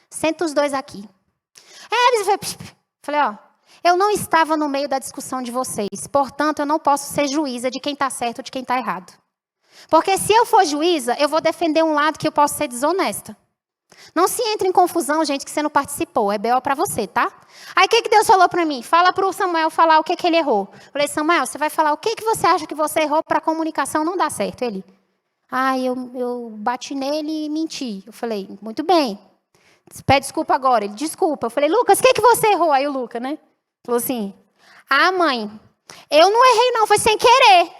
senta os dois aqui. Eles falei, eu não estava no meio da discussão de vocês, portanto, eu não posso ser juíza de quem está certo ou de quem está errado. Porque se eu for juíza, eu vou defender um lado que eu posso ser desonesta. Não se entre em confusão, gente, que você não participou. É BO para você, tá? Aí o que Deus falou para mim? Fala para o Samuel falar o que ele errou. Eu falei, Samuel, você vai falar o que você acha que você errou para a comunicação não dar certo. Ele, eu bati nele e menti. Eu falei, muito bem. Pede desculpa agora. Ele, desculpa. Eu falei, Lucas, o que você errou? Aí o Lucas, né? Falou assim, mãe, eu não errei não, foi sem querer.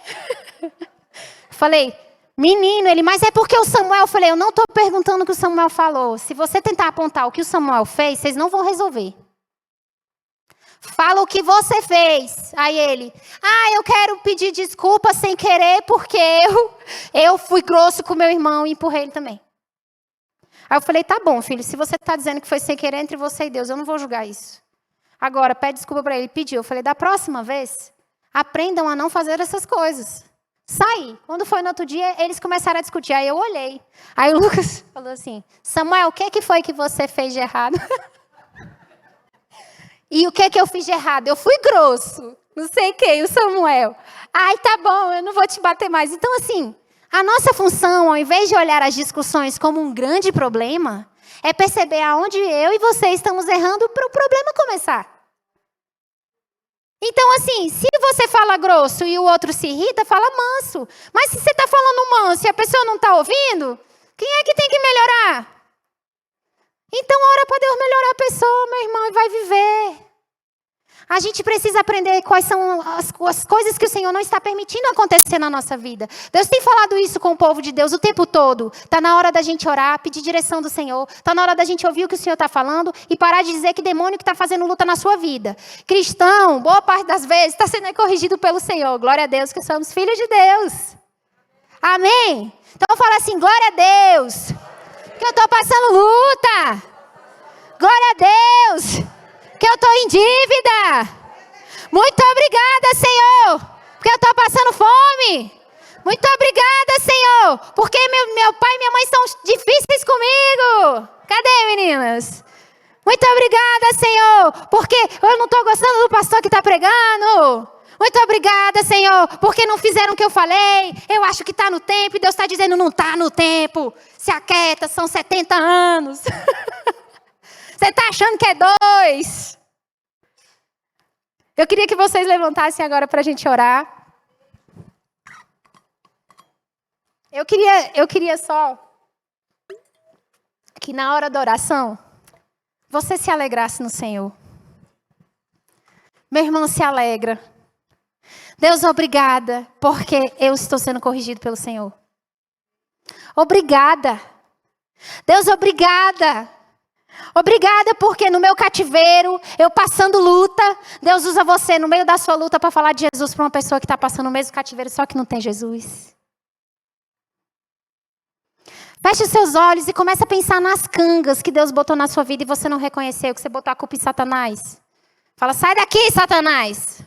Falei, menino, ele, mas é porque o Samuel, eu falei, eu não estou perguntando o que o Samuel falou. Se você tentar apontar o que o Samuel fez, vocês não vão resolver. Fala o que você fez. Aí ele, eu quero pedir desculpa sem querer, porque eu fui grosso com meu irmão e empurrei ele também. Aí eu falei, tá bom, filho, se você está dizendo que foi sem querer entre você e Deus, eu não vou julgar isso. Agora, pede desculpa para ele. Pediu. Eu falei, da próxima vez, aprendam a não fazer essas coisas. Saí. Quando foi no outro dia, eles começaram a discutir. Aí eu olhei. Aí o Lucas falou assim, Samuel, o que foi que você fez de errado? E o que eu fiz de errado? Eu fui grosso. Não sei o que. E o Samuel, tá bom, eu não vou te bater mais. Então, assim, a nossa função, ao invés de olhar as discussões como um grande problema, é perceber aonde eu e você estamos errando para o problema começar. Então, assim, se você fala grosso e o outro se irrita, fala manso. Mas se você está falando manso e a pessoa não está ouvindo, quem é que tem que melhorar? Então, ora para Deus melhorar a pessoa, meu irmão, e vai viver. A gente precisa aprender quais são as coisas que o Senhor não está permitindo acontecer na nossa vida. Deus tem falado isso com o povo de Deus o tempo todo. Está na hora da gente orar, pedir direção do Senhor. Está na hora da gente ouvir o que o Senhor está falando e parar de dizer que demônio que está fazendo luta na sua vida. Cristão, boa parte das vezes, está sendo corrigido pelo Senhor. Glória a Deus que somos filhos de Deus. Amém? Então fala assim, glória a Deus. Que eu estou passando luta. Glória a Deus. Que eu estou em dívida. Muito obrigada, Senhor, porque eu estou passando fome. Muito obrigada, Senhor, porque meu pai e minha mãe são difíceis comigo. Cadê, meninas? Muito obrigada, Senhor, porque eu não estou gostando do pastor que está pregando. Muito obrigada, Senhor, porque não fizeram o que eu falei. Eu acho que está no tempo e Deus está dizendo não está no tempo. Se aquieta, são 70 anos. Você está achando que é 2? Eu queria que vocês levantassem agora para a gente orar. Eu queria só que na hora da oração, você se alegrasse no Senhor. Meu irmão, se alegra. Deus, obrigada, porque eu estou sendo corrigido pelo Senhor. Obrigada. Deus, obrigada. Obrigada porque no meu cativeiro, eu passando luta, Deus usa você no meio da sua luta para falar de Jesus para uma pessoa que está passando o mesmo cativeiro, só que não tem Jesus. Feche os seus olhos e comece a pensar nas cangas que Deus botou na sua vida e você não reconheceu, que você botou a culpa em Satanás. Fala, sai daqui, Satanás.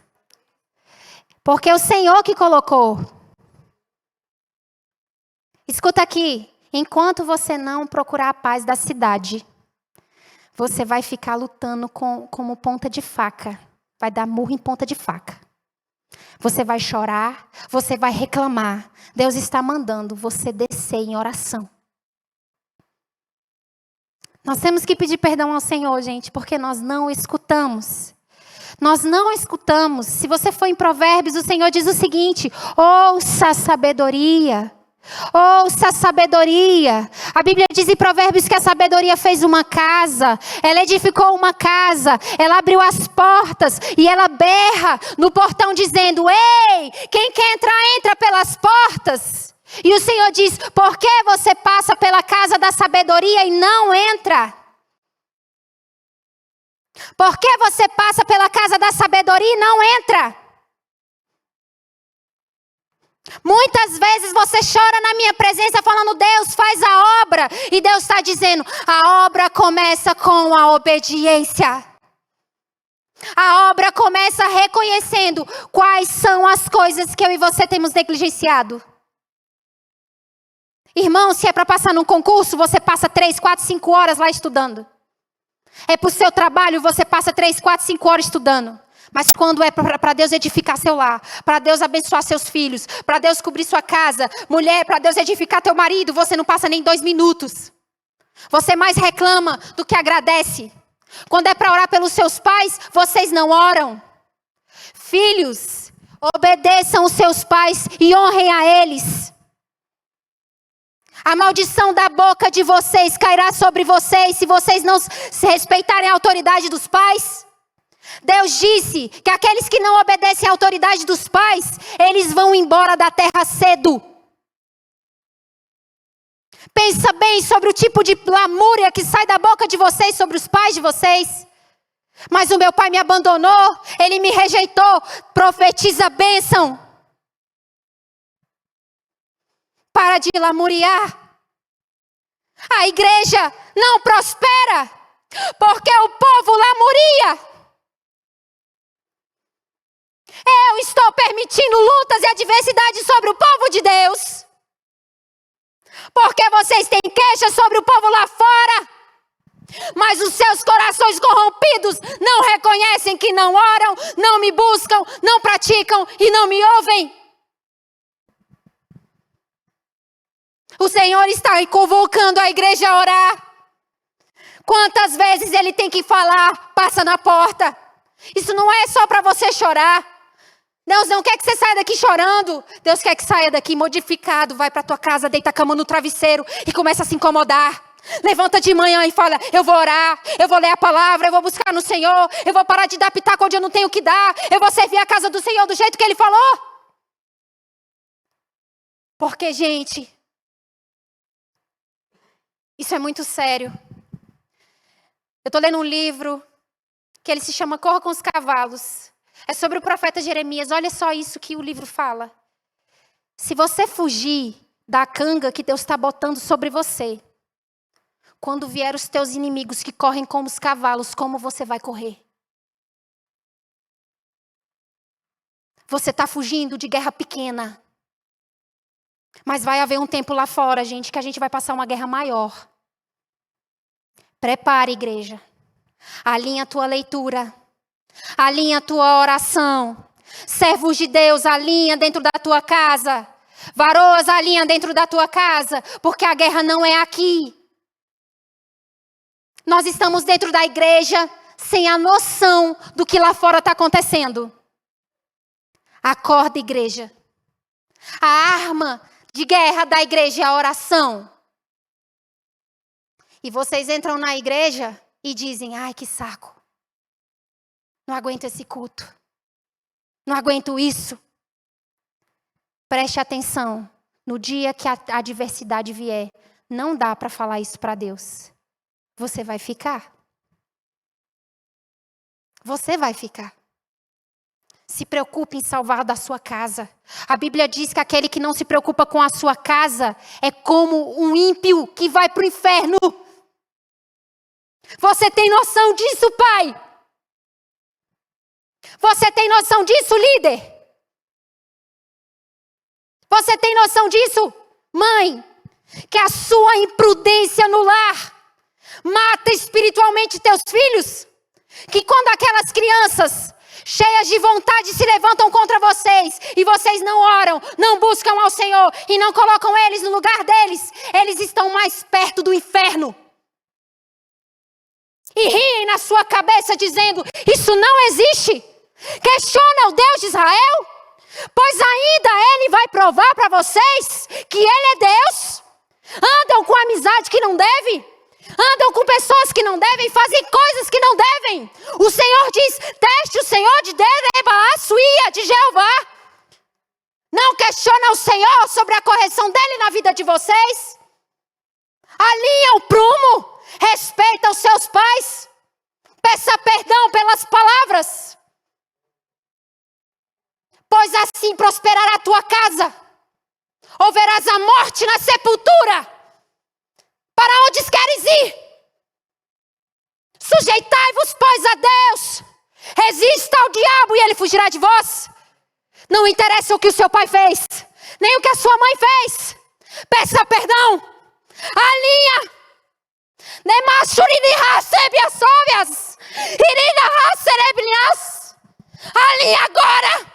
Porque é o Senhor que colocou. Escuta aqui, enquanto você não procurar a paz da cidade, você vai ficar lutando como ponta de faca. Vai dar murro em ponta de faca. Você vai chorar, você vai reclamar. Deus está mandando você descer em oração. Nós temos que pedir perdão ao Senhor, gente, porque nós não escutamos. Nós não escutamos. Se você for em Provérbios, o Senhor diz o seguinte: ouça a sabedoria. Ouça a sabedoria. A Bíblia diz em Provérbios que a sabedoria fez uma casa. Ela edificou uma casa. Ela abriu as portas e ela berra no portão dizendo: ei, quem quer entrar, entra pelas portas. E o Senhor diz: por que você passa pela casa da sabedoria e não entra? Por que você passa pela casa da sabedoria e não entra? Muitas vezes você chora na minha presença falando: Deus, faz a obra. E Deus está dizendo: a obra começa com a obediência. A obra começa reconhecendo quais são as coisas que eu e você temos negligenciado. Irmão, se é para passar num concurso, você passa 3, 4, 5 horas lá estudando. É para o seu trabalho, você passa 3, 4, 5 horas estudando. Mas quando é para Deus edificar seu lar, para Deus abençoar seus filhos, para Deus cobrir sua casa, mulher, para Deus edificar teu marido, você não passa nem 2 minutos. Você mais reclama do que agradece. Quando é para orar pelos seus pais, vocês não oram. Filhos, obedeçam os seus pais e honrem a eles. A maldição da boca de vocês cairá sobre vocês se vocês não se respeitarem a autoridade dos pais. Deus disse que aqueles que não obedecem à autoridade dos pais, eles vão embora da terra cedo. Pensa bem sobre o tipo de lamúria que sai da boca de vocês sobre os pais de vocês. Mas o meu pai me abandonou, ele me rejeitou. Profetiza a bênção. Para de lamuriar. A igreja não prospera porque o povo lamuria. Eu estou permitindo lutas e adversidades sobre o povo de Deus. Porque vocês têm queixa sobre o povo lá fora. Mas os seus corações corrompidos não reconhecem que não oram, não me buscam, não praticam e não me ouvem. O Senhor está convocando a igreja a orar. Quantas vezes Ele tem que falar, passa na porta. Isso não é só para você chorar. Deus não quer que você saia daqui chorando. Deus quer que saia daqui modificado. Vai para tua casa, deita a cama no travesseiro e começa a se incomodar. Levanta de manhã e fala, eu vou orar, eu vou ler a palavra, eu vou buscar no Senhor, eu vou parar de dar pitaco onde eu não tenho que dar, eu vou servir a casa do Senhor do jeito que Ele falou. Porque, gente, isso é muito sério. Eu estou lendo um livro que ele se chama Corra com os Cavalos. É sobre o profeta Jeremias. Olha só isso que o livro fala. Se você fugir da canga que Deus está botando sobre você, quando vier os teus inimigos que correm como os cavalos, como você vai correr? Você está fugindo de guerra pequena. Mas vai haver um tempo lá fora, gente, que a gente vai passar uma guerra maior. Prepare, igreja. Alinha a tua leitura. Alinha a tua oração. Servos de Deus, alinha dentro da tua casa. Varoas, alinha dentro da tua casa. Porque a guerra não é aqui. Nós estamos dentro da igreja sem a noção do que lá fora está acontecendo. Acorda, igreja. A arma de guerra da igreja é a oração. E vocês entram na igreja e dizem, ai, que saco. Não aguento esse culto. Não aguento isso. Preste atenção. No dia que a adversidade vier, não dá para falar isso para Deus. Você vai ficar. Você vai ficar. Se preocupe em salvar da sua casa. A Bíblia diz que aquele que não se preocupa com a sua casa é como um ímpio que vai para o inferno. Você tem noção disso, pai? Você tem noção disso, líder? Você tem noção disso, mãe? Que a sua imprudência no lar mata espiritualmente teus filhos? Que quando aquelas crianças cheias de vontade se levantam contra vocês e vocês não oram, não buscam ao Senhor e não colocam eles no lugar deles, eles estão mais perto do inferno. E riem na sua cabeça dizendo, isso não existe. Questiona o Deus de Israel, pois ainda Ele vai provar para vocês que Ele é Deus. Andam com amizade que não deve, andam com pessoas que não devem, fazem coisas que não devem. O Senhor diz, teste o Senhor de Dereba, Suía, de Jeová. Não questiona o Senhor sobre a correção dEle na vida de vocês. Alinha o prumo. Respeita os seus pais. Peça perdão pelas palavras. Pois assim prosperará a tua casa. Ou verás a morte na sepultura. Para onde queres ir? Sujeitai-vos, pois, a Deus. Resista ao diabo e ele fugirá de vós. Não interessa o que o seu pai fez, nem o que a sua mãe fez. Peça perdão. Alinha. Ali agora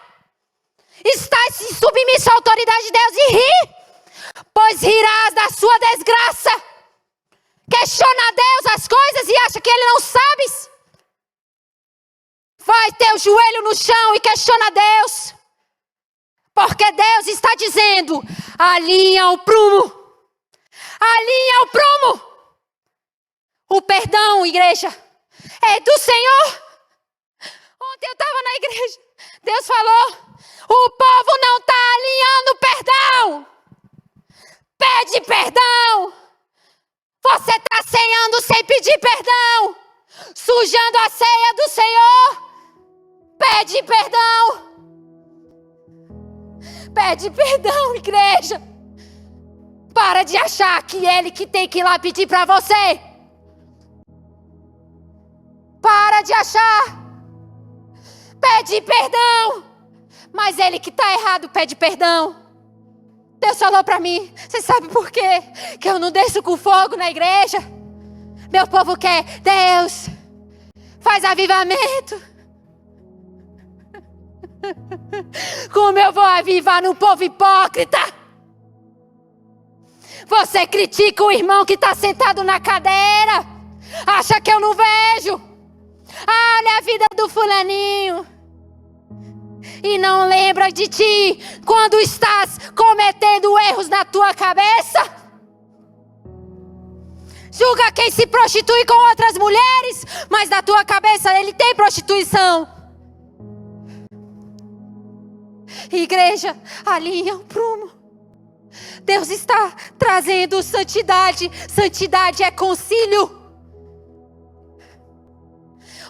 estás em submissão à autoridade de Deus e ri, pois rirás da sua desgraça. Questiona a Deus as coisas e acha que Ele não sabe. Vai ter o joelho no chão e questiona a Deus. Porque Deus está dizendo: alinha o prumo. Alinha o prumo. O perdão, igreja, é do Senhor. Ontem eu estava na igreja. Deus falou: o povo não está alinhando perdão. Pede perdão. Você está ceando sem pedir perdão. Sujando a ceia do Senhor. Pede perdão. Pede perdão, igreja. Para de achar que Ele que tem que ir lá pedir para você. Para de achar. Pede perdão. Mas Ele que está errado pede perdão. Deus falou para mim: você sabe por quê? Que eu não desço com fogo na igreja? Meu povo quer. Deus, faz avivamento. Como eu vou avivar no povo hipócrita? Você critica o irmão que está sentado na cadeira. Acha que eu não vejo. Olha a vida do fulaninho. E não lembra de ti quando estás cometendo erros na tua cabeça. Julga quem se prostitui com outras mulheres, mas na tua cabeça ele tem prostituição. Igreja, alinha o prumo. Deus está trazendo santidade. Santidade é concílio.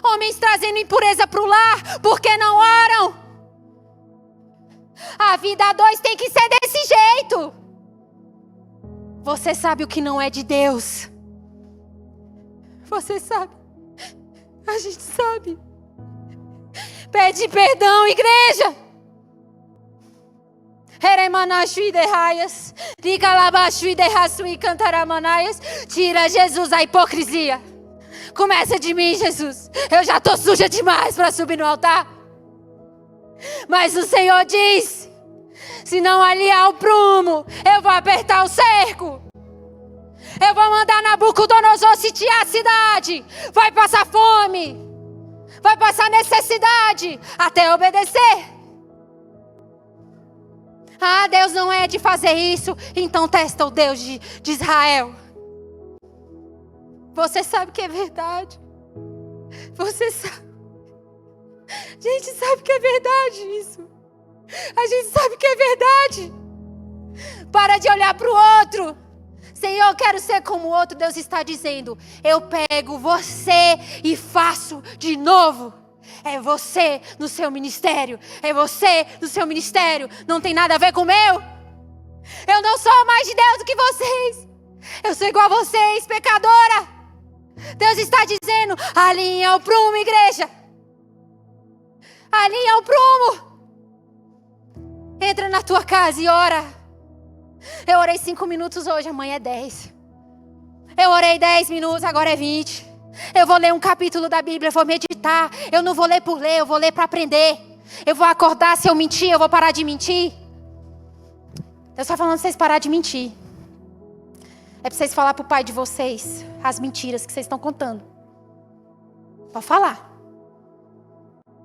Homens trazendo impureza para o lar porque não oram. A vida a dois tem que ser desse jeito. Você sabe o que não é de Deus. Você sabe. A gente sabe. Pede perdão, igreja. Tira, Jesus, a hipocrisia. Começa de mim, Jesus. Eu já estou suja demais para subir no altar. Mas o Senhor diz: se não alinhar o prumo, eu vou apertar o cerco. Eu vou mandar Nabucodonosor sitiar a cidade. Vai passar fome. Vai passar necessidade até obedecer. Ah, Deus não é de fazer isso. Então testa o Deus de Israel. Você sabe que é verdade. Você sabe. A gente sabe que é verdade isso. A gente sabe que é verdade. Para de olhar para o outro. Senhor, eu quero ser como o outro. Deus está dizendo: eu pego você e faço de novo. É você no seu ministério. É você no seu ministério. Não tem nada a ver com o meu. Eu não sou mais de Deus do que vocês. Eu sou igual a vocês, pecadora. Deus está dizendo: alinha o prumo, igreja. Alinha o prumo. Entra na tua casa e ora. Eu orei 5 minutos hoje, amanhã é 10. Eu orei 10 minutos, agora é 20. Eu vou ler um capítulo da Bíblia, eu vou meditar. Eu não vou ler por ler, eu vou ler para aprender. Eu vou acordar, se eu mentir, eu vou parar de mentir. Deus está falando para vocês parar de mentir. É para vocês falar para o pai de vocês as mentiras que vocês estão contando. Pode falar.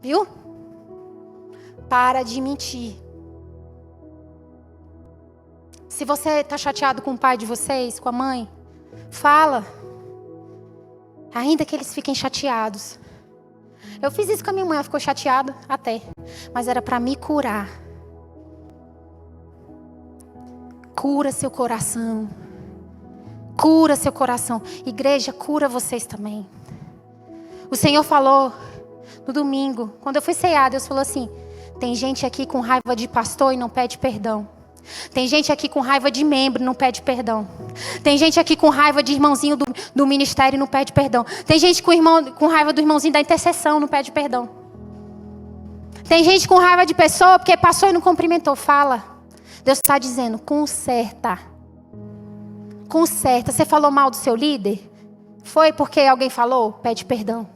Viu? Para de mentir. Se você está chateado com o pai de vocês, com a mãe, fala. Ainda que eles fiquem chateados. Eu fiz isso com a minha mãe, ela ficou chateada até. Mas era para me curar. Cura seu coração. Cura seu coração. Igreja, cura vocês também. O Senhor falou no domingo, quando eu fui cear, Deus falou assim: tem gente aqui com raiva de pastor e não pede perdão. Tem gente aqui com raiva de membro e não pede perdão. Tem gente aqui com raiva de irmãozinho do ministério e não pede perdão. Tem gente com raiva do irmãozinho da intercessão e não pede perdão. Tem gente com raiva de pessoa porque passou e não cumprimentou. Fala. Deus está dizendo: conserta. Conserta. Você falou mal do seu líder? Foi porque alguém falou? Pede perdão.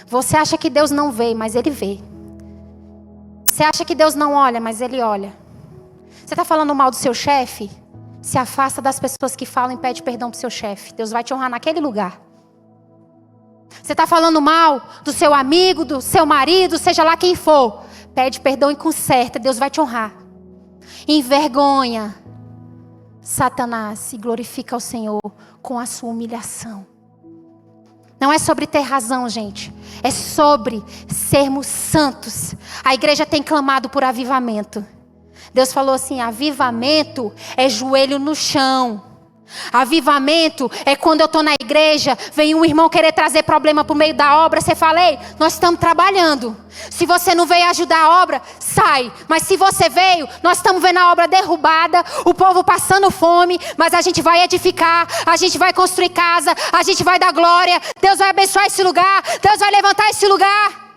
Você acha que Deus não vê, mas Ele vê. Você acha que Deus não olha, mas Ele olha. Você está falando mal do seu chefe? Se afasta das pessoas que falam e pede perdão pro seu chefe. Deus vai te honrar naquele lugar. Você está falando mal do seu amigo, do seu marido, seja lá quem for. Pede perdão e conserta. Deus vai te honrar. Envergonha Satanás e glorifica ao Senhor com a sua humilhação. Não é sobre ter razão, gente. É sobre sermos santos. A igreja tem clamado por avivamento. Deus falou assim, avivamento é joelho no chão. Avivamento é quando eu estou na igreja, vem um irmão querer trazer problema por meio da obra, você fala, ei, nós estamos trabalhando. Se você não veio ajudar a obra, sai. Mas se você veio, nós estamos vendo a obra derrubada, o povo passando fome, mas a gente vai edificar, a gente vai construir casa, a gente vai dar glória, Deus vai abençoar esse lugar, Deus vai levantar esse lugar.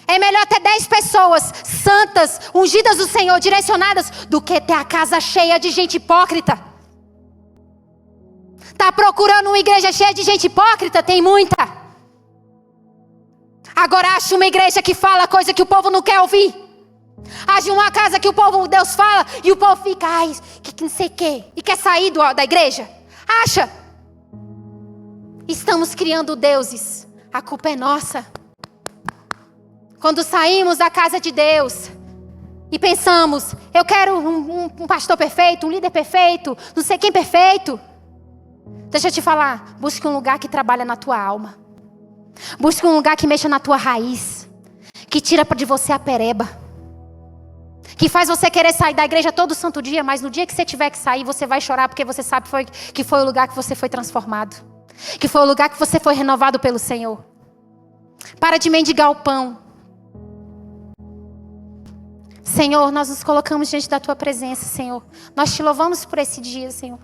É melhor ter 10 pessoas santas, ungidas do Senhor, direcionadas, do que ter a casa cheia de gente hipócrita. Está procurando uma igreja cheia de gente hipócrita? Tem muita. Agora acha uma igreja que fala coisa que o povo não quer ouvir. Acha uma casa que o povo, Deus fala, e o povo fica, ai, que não sei o quê. E quer sair da igreja? Acha. Estamos criando deuses. A culpa é nossa. Quando saímos da casa de Deus e pensamos, eu quero um pastor perfeito, um líder perfeito, não sei quem perfeito. Deixa eu te falar, busque um lugar que trabalha na tua alma. Busque um lugar que mexa na tua raiz. Que tira de você a pereba. Que faz você querer sair da igreja todo santo dia, mas no dia que você tiver que sair, você vai chorar porque você sabe que foi o lugar que você foi transformado. Que foi o lugar que você foi renovado pelo Senhor. Para de mendigar o pão. Senhor, nós nos colocamos diante da tua presença, Senhor. Nós te louvamos por esse dia, Senhor.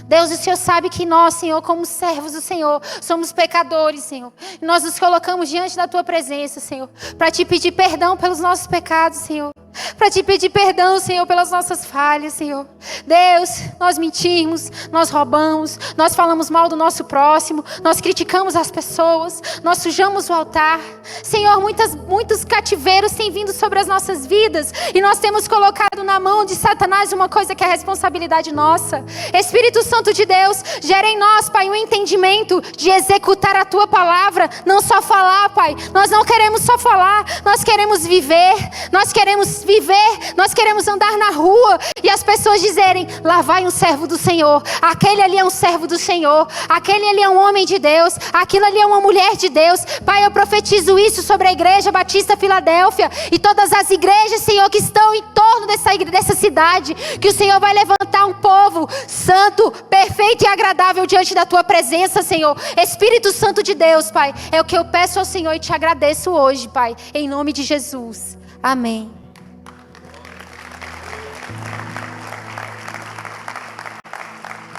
Deus, o Senhor sabe que nós, Senhor, como servos do Senhor, somos pecadores, Senhor. E nós nos colocamos diante da tua presença, Senhor, para te pedir perdão pelos nossos pecados, Senhor. Para te pedir perdão, Senhor, pelas nossas falhas, Senhor. Deus, nós mentimos, nós roubamos, nós falamos mal do nosso próximo, nós criticamos as pessoas, nós sujamos o altar. Senhor, muitos cativeiros têm vindo sobre as nossas vidas e nós temos colocado na mão de Satanás uma coisa que é responsabilidade nossa. Espírito Santo de Deus, gera em nós, Pai, um entendimento de executar a tua palavra, não só falar, Pai. Nós não queremos só falar, nós queremos viver, nós queremos andar na rua e as pessoas dizerem, lá vai um servo do Senhor, aquele ali é um servo do Senhor, aquele ali é um homem de Deus, aquilo ali é uma mulher de Deus. Pai, eu profetizo isso sobre a Igreja Batista Filadélfia e todas as igrejas, Senhor, que estão em torno dessa cidade, que o Senhor vai levantar um povo santo, perfeito e agradável diante da tua presença, Senhor. Espírito Santo de Deus, Pai, é o que eu peço ao Senhor e te agradeço hoje, Pai, em nome de Jesus. Amém.